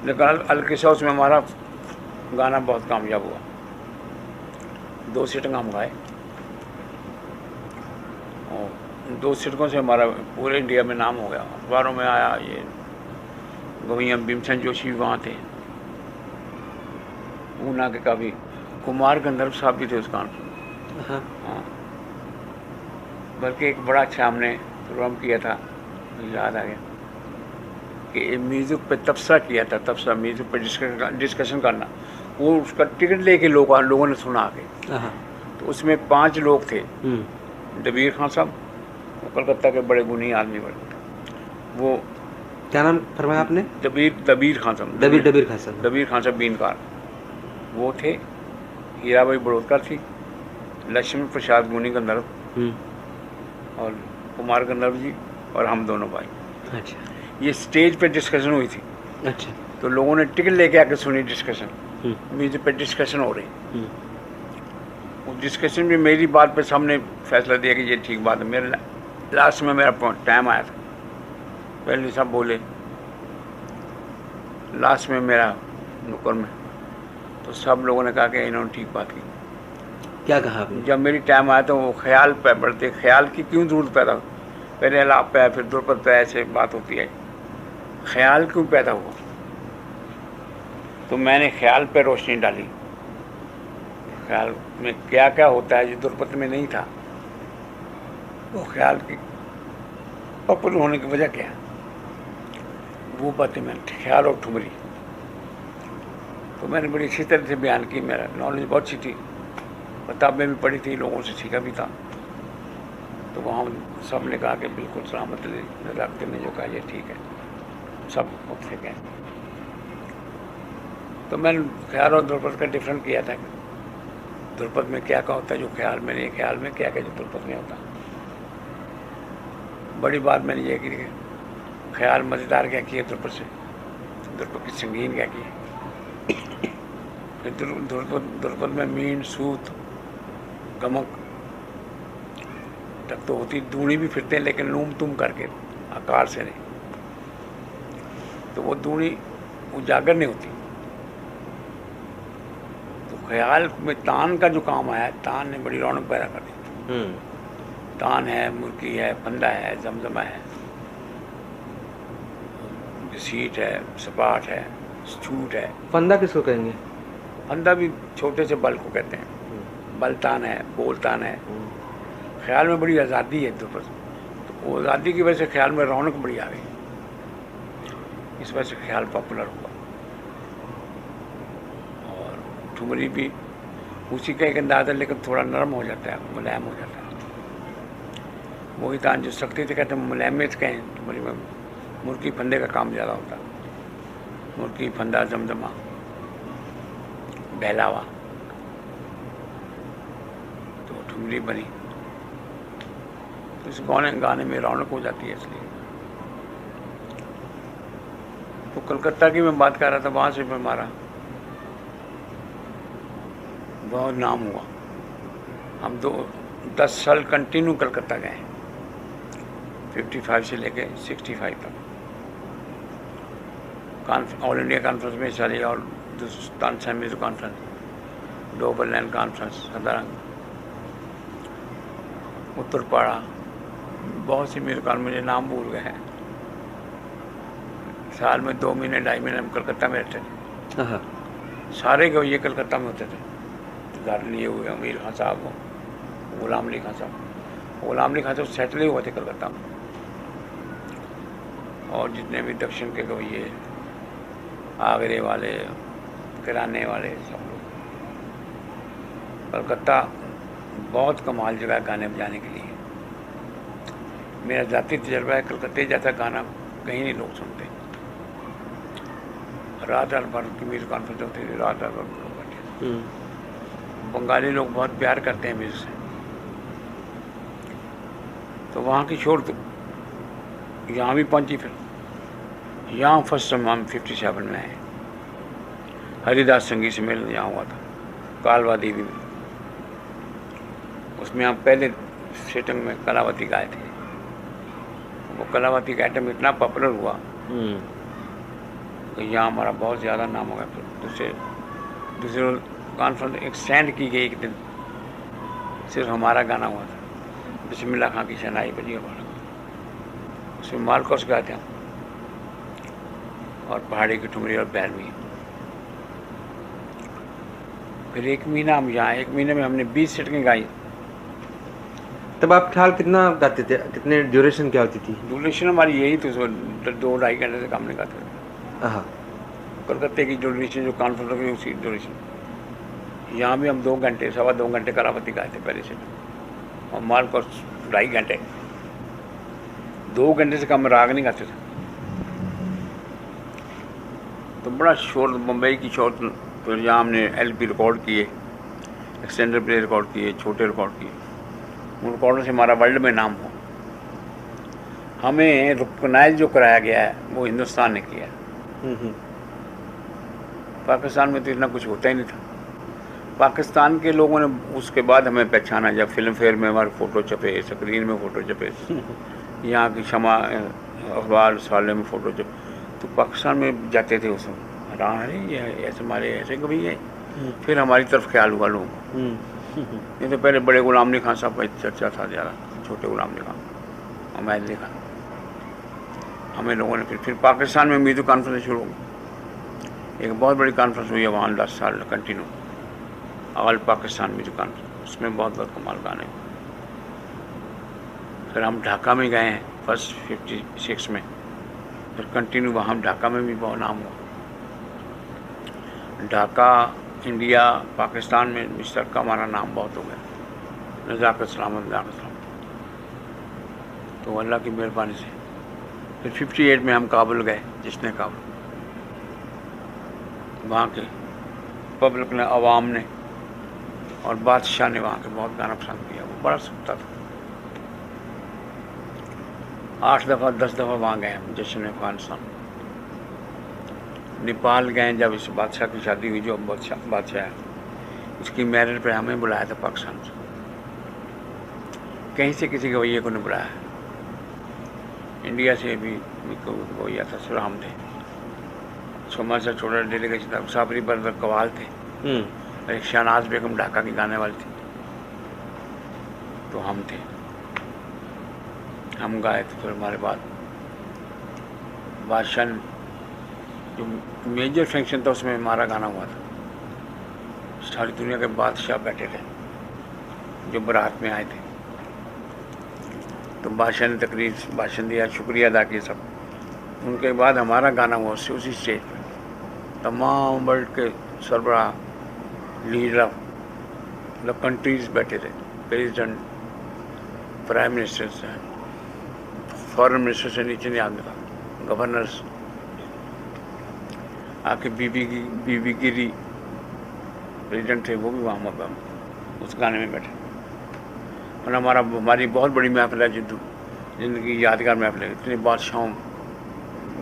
लेकिन अलकिसा उसमें हमारा गाना बहुत कामयाब हुआ, 2 सिटिंग हम गाए और 2 सिटकों से हमारा पूरे इंडिया में नाम हो गया, अखबारों में आया। ये गवैया भीमसेन जोशी भी वहाँ थे, पूना के काफ़ी, कुमार गंधर्व साहब भी थे उस गान। हाँ, बल्कि एक बड़ा अच्छा हमने प्रोग्राम किया था, याद आ गया कि म्यूज़िक पे तबसरा किया था, तबसरा म्यूज़िक पे डिस्कशन करना। वो उसका टिकट लेके लोगों ने सुना आके, तो उसमें 5 लोग थे। दबीर खान साहब, वो कलकत्ता के बड़े गुनी आदमी, बड़े, वो क्या नाम फरमाया आपने? दबीर खान साहब, दबीर खान साहब बीनकार, वो थे। हीराबाई बड़ोदकर थी, लक्ष्मी प्रसाद गुनी गंधर्व और कुमार गंधर्व जी और हम दोनों भाई। अच्छा, ये स्टेज पे डिस्कशन हुई थी। अच्छा, तो लोगों ने टिकट लेके आके सुनी डिस्कशन, म्यूजिक पे डिस्कशन हो रही। वो डिस्कशन भी मेरी बात पे सामने फैसला दिया कि ये ठीक बात है। मेरे लास्ट में मेरा टाइम आया था, पहले सब बोले, लास्ट में मेरा नुक्कड़ में, तो सब लोगों ने कहा कि इन्होंने ठीक बात की। क्या कहा आपने? जब मेरी टाइम आया तो वो ख्याल पे बढ़ते, ख्याल की क्यों जरूरत पैदा हो, पहले अलाप पे फिर द्रुपद पे, ऐसे बात होती है, ख्याल क्यों पैदा हुआ। तो मैंने ख्याल पे रोशनी डाली, ख्याल में क्या क्या होता है जो द्रुपद में नहीं था, वो ख्याल की पॉपुलर होने की वजह क्या है, वो बातें मैंने, ख्याल और ठुमरी, तो मैंने बड़ी अच्छी तरह से बयान की। मेरा नॉलेज बहुत अच्छी थी, किताबें भी पढ़ी थी, लोगों से सीखा भी था। तो वहाँ सब ने कहा कि बिल्कुल सलामत रखते ने जो कहा ये ठीक है, सब मुझसे कहें। तो मैंने ख्याल और द्रुपद का डिफरेंट किया था, द्रुपद में क्या क्या होता है जो ख्याल में नहीं, ख्याल में क्या क्या जो द्रुपद में होता। बड़ी बात मैंने ये की, ख्याल मज़ेदार क्या किया द्रुपद से, द्रुपद की संगीन क्या की। फिर द्रुपद में मीन, सूत, गमक तक तो होती, दूनी भी फिरते हैं लेकिन लूम तुम करके, आकार से नहीं। तो वो दूनी उजागर नहीं होती। तो ख्याल में तान का जो काम आया, तान ने बड़ी रौनक पैदा कर दी। तान है, मुर्गी है, फंदा है, जमजमा है, सीट है, सपाट है, छूट है। फंदा किसको कहेंगे? फंदा भी छोटे से बल को कहते हैं, बलतान है, बोलतान है। ख्याल में बड़ी आज़ादी है द्रुपद, तो वो आज़ादी की वजह से ख्याल में रौनक बड़ी आ गई, इस वजह से ख्याल पॉपुलर हुआ। और ठुमरी भी उसी का एक अंदाज़ है, लेकिन थोड़ा नरम हो जाता है, मुलायम हो जाता है। वही तान जो सख्ती से कहते हैं, मुलायमियत कहें, ठुमरी में मुर्गी फंदे का काम ज़्यादा होता है, मुर्गी, फंदा, जमजमा, बहलावा, तो ठुमरी बनी। तो इस गाने में रौनक हो जाती है इसलिए। तो कलकत्ता की मैं बात कर रहा था, वहाँ से हमारा बहुत नाम हुआ। हम 10 साल कंटिन्यू कलकत्ता गए, 55 से लेके 65 तक। ऑल इंडिया कॉन्फ्रेंस में हिस्सा लिया और Tansen music conference, Dover Lane conference, Sadarang, Uttarpara, बहुत सी म्यूजिक कॉन्फ्रेंस, मुझे नाम भूल गए हैं। साल में 2 महीने 2.5 महीने हम कलकत्ता में रहते थे। सारे के ये कलकत्ता में होते थे। घर लिए हुए अमीर खान साहब हो, गुलाम अली खान साहब, गुलाम अली खान साहब सेटल ही हुए थे कलकत्ता में। और जितने भी दक्षिण के गवैये, आगरे वाले, किराने वाले, सब लोग। कलकत्ता बहुत कमाल जगह गाने बजाने के लिए। मेरा जाती तजर्बा है, कलकत्ते जैसा गाना कहीं नहीं लोग सुनते। रात भर की म्यूजिक कॉन्फ्रेंस होती थी, रात भर लोग बैठे। बंगाली लोग बहुत प्यार करते हैं म्यूजिक से, तो वहाँ की छोड़ तो यहाँ भी पहुँची। फिर यहाँ फर्स्ट टाइम हम 57 में आए, हरिदास संगीत सम्मेलन यहाँ हुआ था कालवा देवी में। उसमें हम पहले सिटिंग में कलावती गाए थे। वो कलावती का आइटम इतना पॉपुलर हुआ तो यहाँ हमारा बहुत ज़्यादा नाम हो गया। फिर दूसरे कॉन्फ्रेंस एक्सटेंड की गई एक दिन, सिर्फ हमारा गाना हुआ था, बिस्मिल्लाह खां की शहनाई बजी हमारा, उसमें मालकोस गाए थे हम, और पहाड़ी की ठुमरी और बैरवी। फिर एक महीना हम यहाँ, एक महीने में हमने 20 सेट गाई। तब आप ख्याल कितना गाते थे, कितने ड्यूरेशन क्या होती थी? ड्यूरेशन हमारी यही तो 2-2.5 घंटे से कम नहीं गाते थे। हाँ, कलकत्ते की ड्यूरेशन जो कॉन्फ्रेंस हो गई उसी ड्यूरेशन। यहाँ भी हम 2 घंटे, 2.25 घंटे कलावती गाए थे पहले से, और माल को 2.5 घंटे, 2 घंटे से कम राग नहीं गाते थे। तो बड़ा शोर, मुंबई की शोर। फिर यहाँ हमने LP रिकॉर्ड किए, एक्सटेंडर प्ले रिकॉर्ड किए, छोटे रिकॉर्ड किए, उन रिकॉर्डों से हमारा वर्ल्ड में नाम हो। हमें रिकॉग्नाइज जो कराया गया है वो हिंदुस्तान ने किया है। पाकिस्तान में तो इतना कुछ होता ही नहीं था। पाकिस्तान के लोगों ने उसके बाद हमें पहचाना, जब फिल्म फेयर में हमारे फ़ोटो छपे, स्क्रीन में फ़ोटो छपे, यहाँ की शमा अखबार साले में फ़ोटो छपे, तो पाकिस्तान में जाते थे उस हैरान, अरे ये ऐसे हमारे ऐसे कभी है। फिर हमारी तरफ ख्याल हुआ लोगों को। नहीं तो पहले बड़े गुलाम अली खान साहब का चर्चा था ज़्यादा, छोटे गुलाम अली खान, उमैद अली खान। हमें लोगों ने फिर पाकिस्तान में मीडिया कॉन्फ्रेंस शुरू हो गई। एक बहुत बड़ी कॉन्फ्रेंस हुई है वहाँ 10 साल continue, all Pakistan media conference, उसमें बहुत बहुत कमाल गाने। फिर हम ढाका में गए हैं फर्स्ट 56 में, फिर कंटिन्यू वहाँ ढाका में भी बहुत नाम हुआ। ढाका, इंडिया, पाकिस्तान में मिस्टर का हमारा नाम बहुत हो गया, नज़ाकत सलामत। तो अल्लाह की मेहरबानी से फिर 58 में हम काबुल गए, जिसने काबुल, वहाँ के पब्लिक ने, अवाम ने और बादशाह ने वहाँ के बहुत गाना पसंद किया। वो बड़ा सुनता था। 8 दफ़ा 10 दफ़ा वहाँ गए हम, जश्न अफगानिस्तान। नेपाल गए, जब इस बादशाह की शादी हुई, जो बादशाह है, उसकी मैरिज पे हमें बुलाया था पाकिस्तान से, कहीं से किसी गवैये को नहीं बुलाया। इंडिया से भी गवैया था, सुराम थे, हमारे से छोटा डेलीगेशन था, साबरी बरदर कवाल थे, और एक शहनाज बेगम ढाका की गाने वाली थी, तो हम थे, हम गाए थे। फिर हमारे बाद बादशाह ने, जो मेजर फंक्शन था उसमें हमारा गाना हुआ था। सारी दुनिया के बादशाह बैठे थे जो बारात में आए थे, तो बादशाह ने तकरीर भाषण दिया, शुक्रिया अदा किया सब। उनके बाद हमारा गाना हुआ उसी स्टेज पर। तमाम वर्ल्ड के सरबराह, लीडर ऑफ द कंट्रीज बैठे थे, प्रेसिडेंट, प्राइम मिनिस्टर से, फॉरेन मिनिस्टर से नीचे नहीं आता था, गवर्नर्स आके, बीबी गिरी प्रेसिडेंट थे, वो भी वहाँ उस गाने में बैठे। और हमारी बहुत बड़ी महफिल है, जिंदगी यादगार महफिल है। इतने बादशाहों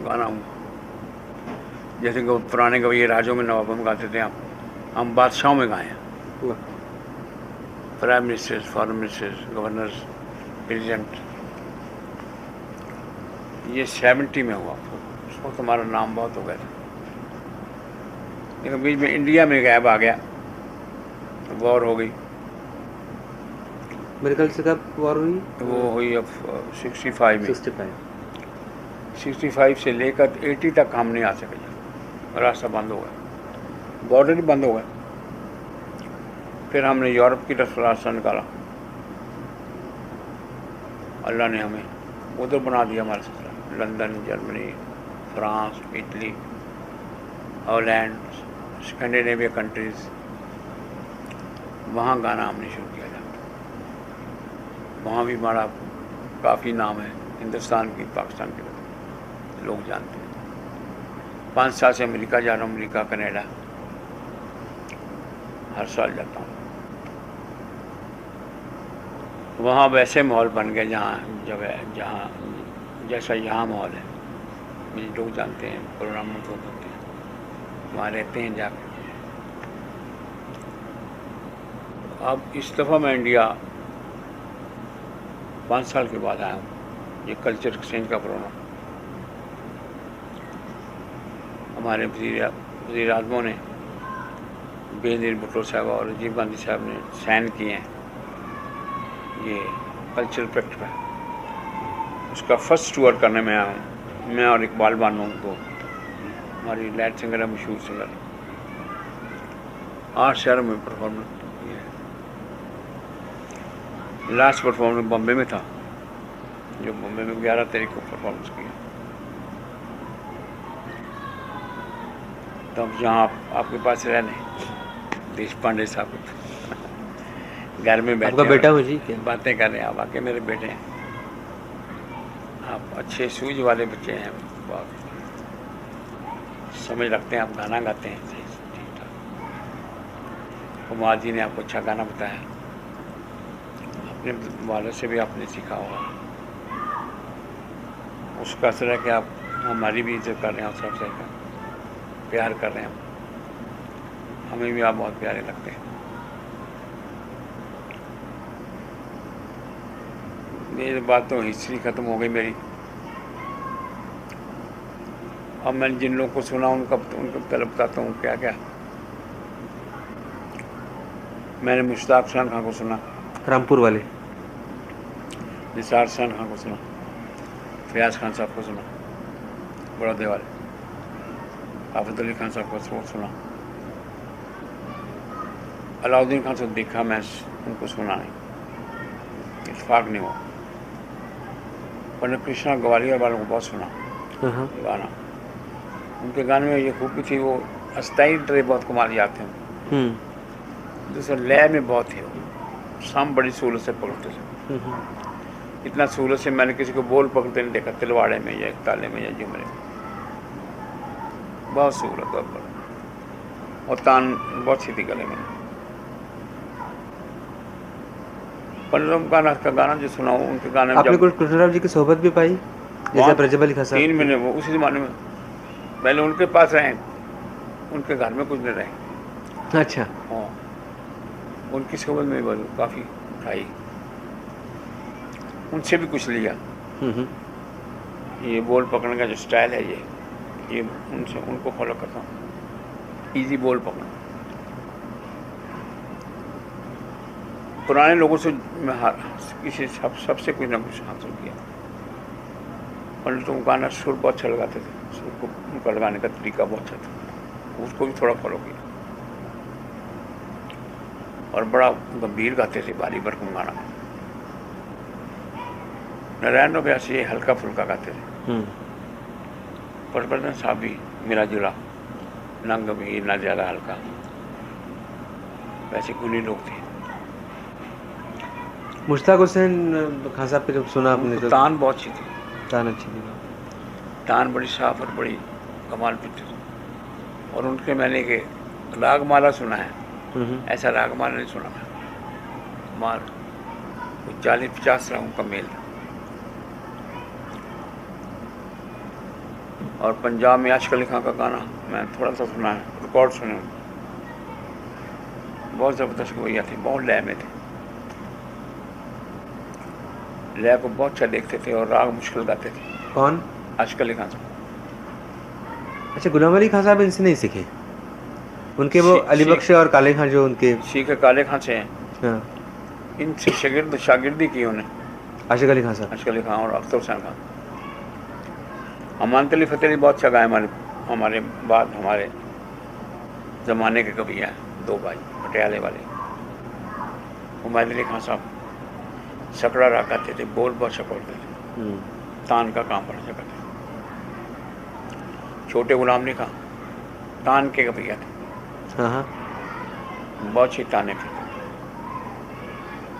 गाना हुआ, जैसे कि पुराने गवैये राजों में, नवाबों में गाते थे, हम बादशाहों में गाए हैं। Prime ministers, foreign ministers, governors, president. ये 70 में हुआ, उस वक्त हमारा नाम बहुत हो गया था। लेकिन बीच में इंडिया में गैप आ गया, वॉर हो गई। मेरे ख्याल से कब वॉर हुई? वो हुई अब 65 में। 65 से लेकर 80 तक हम नहीं आ सके, रास्ता बंद हो गया, बॉर्डर ही बंद हो गया। फिर हमने यूरोप की तरफ रास्ता निकाला, अल्लाह ने हमें उधर बना दिया हमारे साथ, London, Germany, France, Italy, Holland, Scandinavia countries, वहाँ गाना हमने शुरू किया था। वहाँ भी हमारा काफ़ी नाम है, हिंदुस्तान की, पाकिस्तान के लोग जानते हैं। 5 साल से अमेरिका जा रहा हूँ, अमेरिका, कनाडा, हर साल जाता हूँ। वहाँ वैसे माहौल बन गया जहाँ जैसा यहाँ माहौल है, मुझे लोग जानते हैं, प्रोग्राम में लोग होते हैं, वहाँ रहते हैं जाकर। अब इस दफ़ा मैं इंडिया 5 साल के बाद आया हूँ, ये कल्चर एक्सचेंज का प्रोग्राम हमारे वज़ीर आज़मों ने, बेनज़ीर भुट्टो साहब और राजीव गांधी साहब ने साइन किए हैं ये कल्चरल पैक्ट पर। उसका फर्स्ट टूर करने में आया हूँ मैं और इकबाल बानो, तो हमारी लाइट सिंगर है, मशहूर सिंगर, 8 शहरों में परफॉर्मेंस किया है। लास्ट परफॉर्मेंस बॉम्बे में था, जो बॉम्बे में 11 तारीख को परफॉर्मेंस किया। तब जहाँ आपके पास रह लें देश पांडे साहब घर में बैठे, आपका बेटा हो जी क्या? बातें कर रहे हैं। आप आके मेरे बेटे हैं, आप अच्छे सूझ वाले बच्चे हैं, बहुत समझ रखते हैं, आप गाना गाते हैं ठीक ठाक। कुमार जी ने आपको अच्छा गाना बताया, अपने वाले से भी आपने सीखा होगा। उसका असर है कि आप हमारी भी इज्जत कर रहे हैं और सबसे प्यार कर रहे हैं, हमें भी आप बहुत प्यारे लगते हैं। मेरी बात तो हिस्ट्री ख़त्म हो गई मेरी। अब मैंने जिन लोगों को सुना उनका तलब बताता हूँ क्या क्या। मैंने मुश्ताक हुसैन खान को सुना, रामपुर वाले, निसार हुसैन खान को सुना, फयाज खान साहब को सुना, बड़ौदे वाले, आफत अली खान साहब को सुना, अलाउद्दीन खान से देखा मैं, उनको सुना नहीं, इत्तेफाक नहीं हुआ। पंडित कृष्णा ग्वालियर वालों को बहुत सुना गाना। उनके गाने में ये खूबी थी, वो अस्थाई तरह बहुत कमाल जाते हैं, दूसरा लय में बहुत थे, वो शाम बड़ी सहूलत से पकड़ते थे। इतना सहूलत से मैंने किसी को बोल पकड़ते नहीं देखा, तिलवाड़े में या ताले में या जुमरे में, बहुत सहूलत और तान बहुत सी थी गले में। पंडित का गाना जो सुना हूँ, उनके गाने आपने कुछ कृष्णराव जी की सोहबत भी पाई, जैसे प्रजब अली खान साहब? 3 महीने वो उसी ज़माने में पहले उनके पास रहे, उनके घर में कुछ नहीं रहे। अच्छा। हाँ, उनकी सोहबत में भी काफ़ी उठाई, उनसे भी कुछ लिया। ये बोल पकड़ने का जो स्टाइल है ये उनसे उनको फॉलो करता हूँ, इजी बोल पकड़ना। पुराने लोगों से मैं किसी सबसे कुछ ना कुछ हासिल किया। पंडितों को गाना सुर बहुत अच्छा लगाते थे, सुर को उनका लगाने का तरीका बहुत अच्छा था, उसको भी थोड़ा फॉलो किया। और बड़ा गंभीर गाते थे, बारी भरकम गाना। नारायण व्यास ये हल्का फुल्का गाते थे। परवर्तन साहब भी मिला जुला, ना गंभीर ना ज़्यादा हल्का, वैसे गुणी लोग थे। मुश्ताक हुसैन खान साहब पे जब सुना आपने तो तान बहुत अच्छी थी, तान अच्छी थी, तान बड़ी साफ और बड़ी कमाल की थी। और उनके मैंने के रागमाला सुना है, ऐसा रागमाला नहीं सुना मैं। कमाल, 40-50 रागों का मेल था। और पंजाब में आशिक अली खान का गाना मैं थोड़ा सा सुना है, रिकॉर्ड सुने, बहुत ज़बरदस्त गवैया थे, बहुत लय में थे, लय को बहुत अच्छा देखते थे और राग मुश्किल गाते थे। कौन? आशिक अली खान साहब। अच्छा, गुलाम अली खान साहब इनसे नहीं सीखे? उनके वो अली बख्श और काले खान जो उनके सीखे काले खान से हैं। हाँ। इनसे शागिर्दी की उन्हें, आशिक अली खान साहब, आशिक अली खान और अख्तर हुसैन खान। अमानत अली फतेह अली बहुत अच्छा गाए हमारे बाद, हमारे ज़माने के कवि हैं, 2 भाई पटियाले वाले। उमैद अली खान साहब सकड़ा रहा करते थे, बोल बहुत अच्छा पढ़ते थे, तान का काम बड़ा अच्छा करते थे। छोटे गुलाम अली खान तान के कविया थे, बहुत अच्छी ताने थे।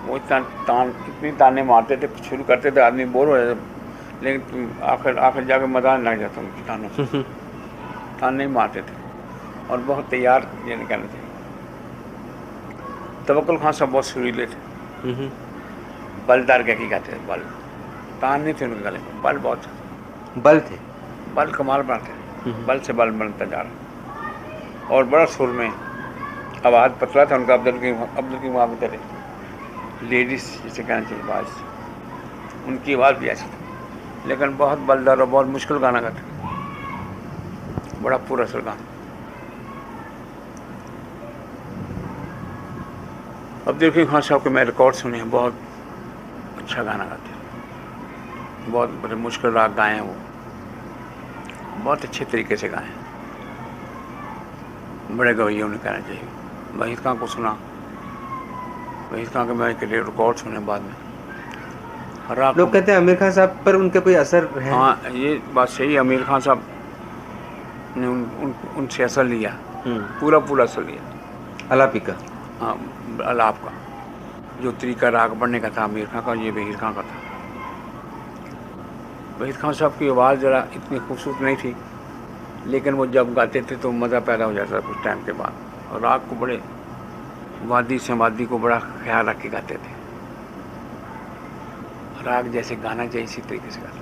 वो इतनी ताने मारते थे, शुरू करते थे आदमी बोर हो जाते, लेकिन आखिर जाकर मजा लग जाता उनकी तानों से। तान नहीं मारते थे और बहुत तैयार ये कहना चाहिए। तवक्कुल खान साहब बहुत सुरीले थे, बलदार क्या की कहते थे, बल, तान नहीं थे उनके गले में, बल बहुत बल थे, बल कमाल बनाते थे, बल से बल बनता जा रहा। और बड़ा सुर में, आवाज़ पतला था उनका, अब्दुल की माँ की तरह, लेडीज जिसे कहना चाहिए आवाज़, उनकी आवाज़ भी ऐसी थी। लेकिन बहुत बलदार और बहुत मुश्किल गाना गाते, बड़ा पुरअसर गाना। अब्दुल हकीम खान साहब के मैं रिकॉर्ड सुने हैं, बहुत अच्छा गाना गाते हैं, बहुत बड़े मुश्किल राग गाए हैं वो, बहुत अच्छे तरीके से गाए हैं, बड़े गवैयों ने कहना चाहिए। वहीद खान को सुना, वहीद खान के मैंने रिकॉर्ड सुने बाद में। लोग कहते हैं आमिर खान साहब पर उनका कोई असर है? हाँ, ये बात सही है। आमिर खान साहब ने उनसे असर लिया, पूरा असर लिया। आलापी का? हाँ, आलाप का जो तरीका राग पढ़ने का था आमिर खान का, ये वहीद खान का था। वहीद खान साहब की आवाज़ ज़रा इतनी खूबसूरत नहीं थी, लेकिन वो जब गाते थे तो मज़ा पैदा हो जाता था कुछ टाइम के बाद। और राग को बड़े वादी से वादी को बड़ा ख्याल रख के गाते थे, राग जैसे गाना चाहिए इसी तरीके से गाते।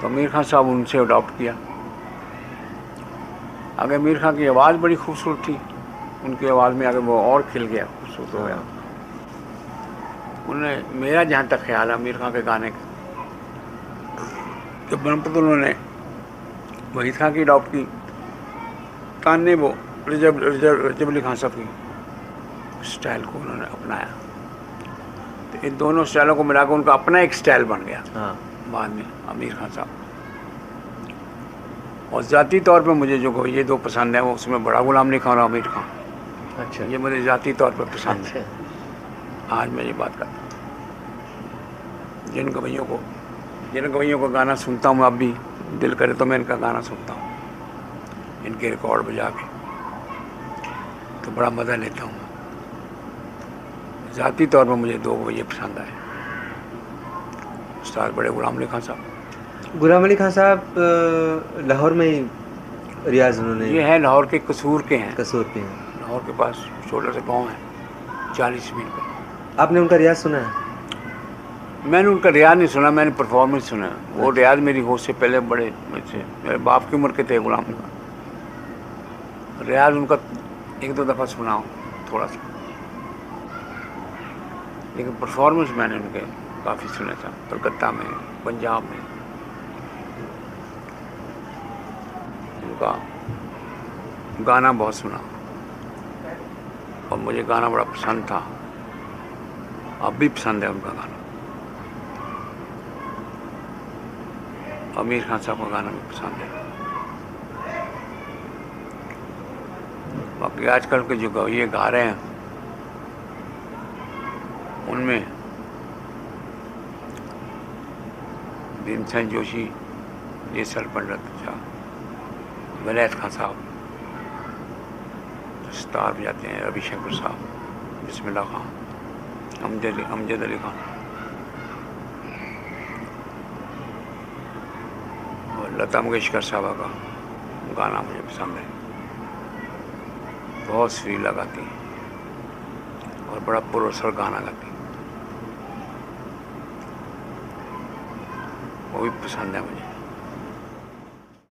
तो आमिर खान साहब उनसे अडॉप्ट किया। आगे आमिर खान की आवाज़ बड़ी खूबसूरत थी, उनकी आवाज़ में आगे वो और खिल गया, खूबसूरत हो गया। उन्हें, मेरा जहाँ तक ख्याल है आमिर खान के गाने का, जब बनपत उन्होंने वहीद खान की अडॉप्ट की, ताने वो रजब अली खान साहब की स्टाइल को उन्होंने अपनाया। तो इन दोनों स्टाइलों को मिलाकर उनका अपना एक स्टाइल बन गया। हाँ। बाद में आमिर खान साहब। और ज़ाती तौर पे मुझे जो ये दो पसंद है, वो उसमें बड़ा गुलाम अली खान और आमिर खान। अच्छा। ये मुझे ज़ाती तौर पे पसंद अच्छा। है। आज मैं ये बात करता हूँ, जिन गवैयों को गाना सुनता हूँ, अब भी दिल करे तो मैं इनका गाना सुनता हूँ, इनके रिकॉर्ड बजा के तो बड़ा मज़ा लेता हूँ। ज़ाती तौर पर मुझे दो गवैये पसंद आए, उस्ताद बड़े गुलाम अली खान साहब। गुलाम अली खान साहब लाहौर में ही रियाज उन्होंने? ये है लाहौर के कसूर के हैं। कसूर के हैं। लाहौर के पास छोटा सा गाँव है, 40 मील पे। आपने उनका रियाज सुना है? मैंने उनका रियाज नहीं सुना, मैंने परफॉर्मेंस सुना। वो रियाज मेरी होश से पहले बड़े मेरे बाप की उम्र के थे गुलाम का। रियाज उनका एक दो दफ़ा सुना थोड़ा सा, लेकिन परफॉर्मेंस मैंने उनके काफ़ी सुने था, कलकत्ता में, पंजाब में। उनका गाना बहुत सुना और मुझे गाना बड़ा पसंद था, अब भी पसंद है उनका गाना। आमिर खान साहब का गाना भी पसंद है। बाकी आजकल के जो गवैये गा रहे हैं, उनमें भीमसेन जोशी, जेसल पंडित साहब, वलैत खान साहब, सितार बजाते हैं रविशंकर साहब, बिस्मिल्लाह खान, अमजद अली खान, और लता मंगेशकर साहबा का गाना मुझे पसंद है। बहुत सुरीला गाती हैं और बड़ा पुरअसर गाना गाती हैं, वो भी पसंद है मुझे।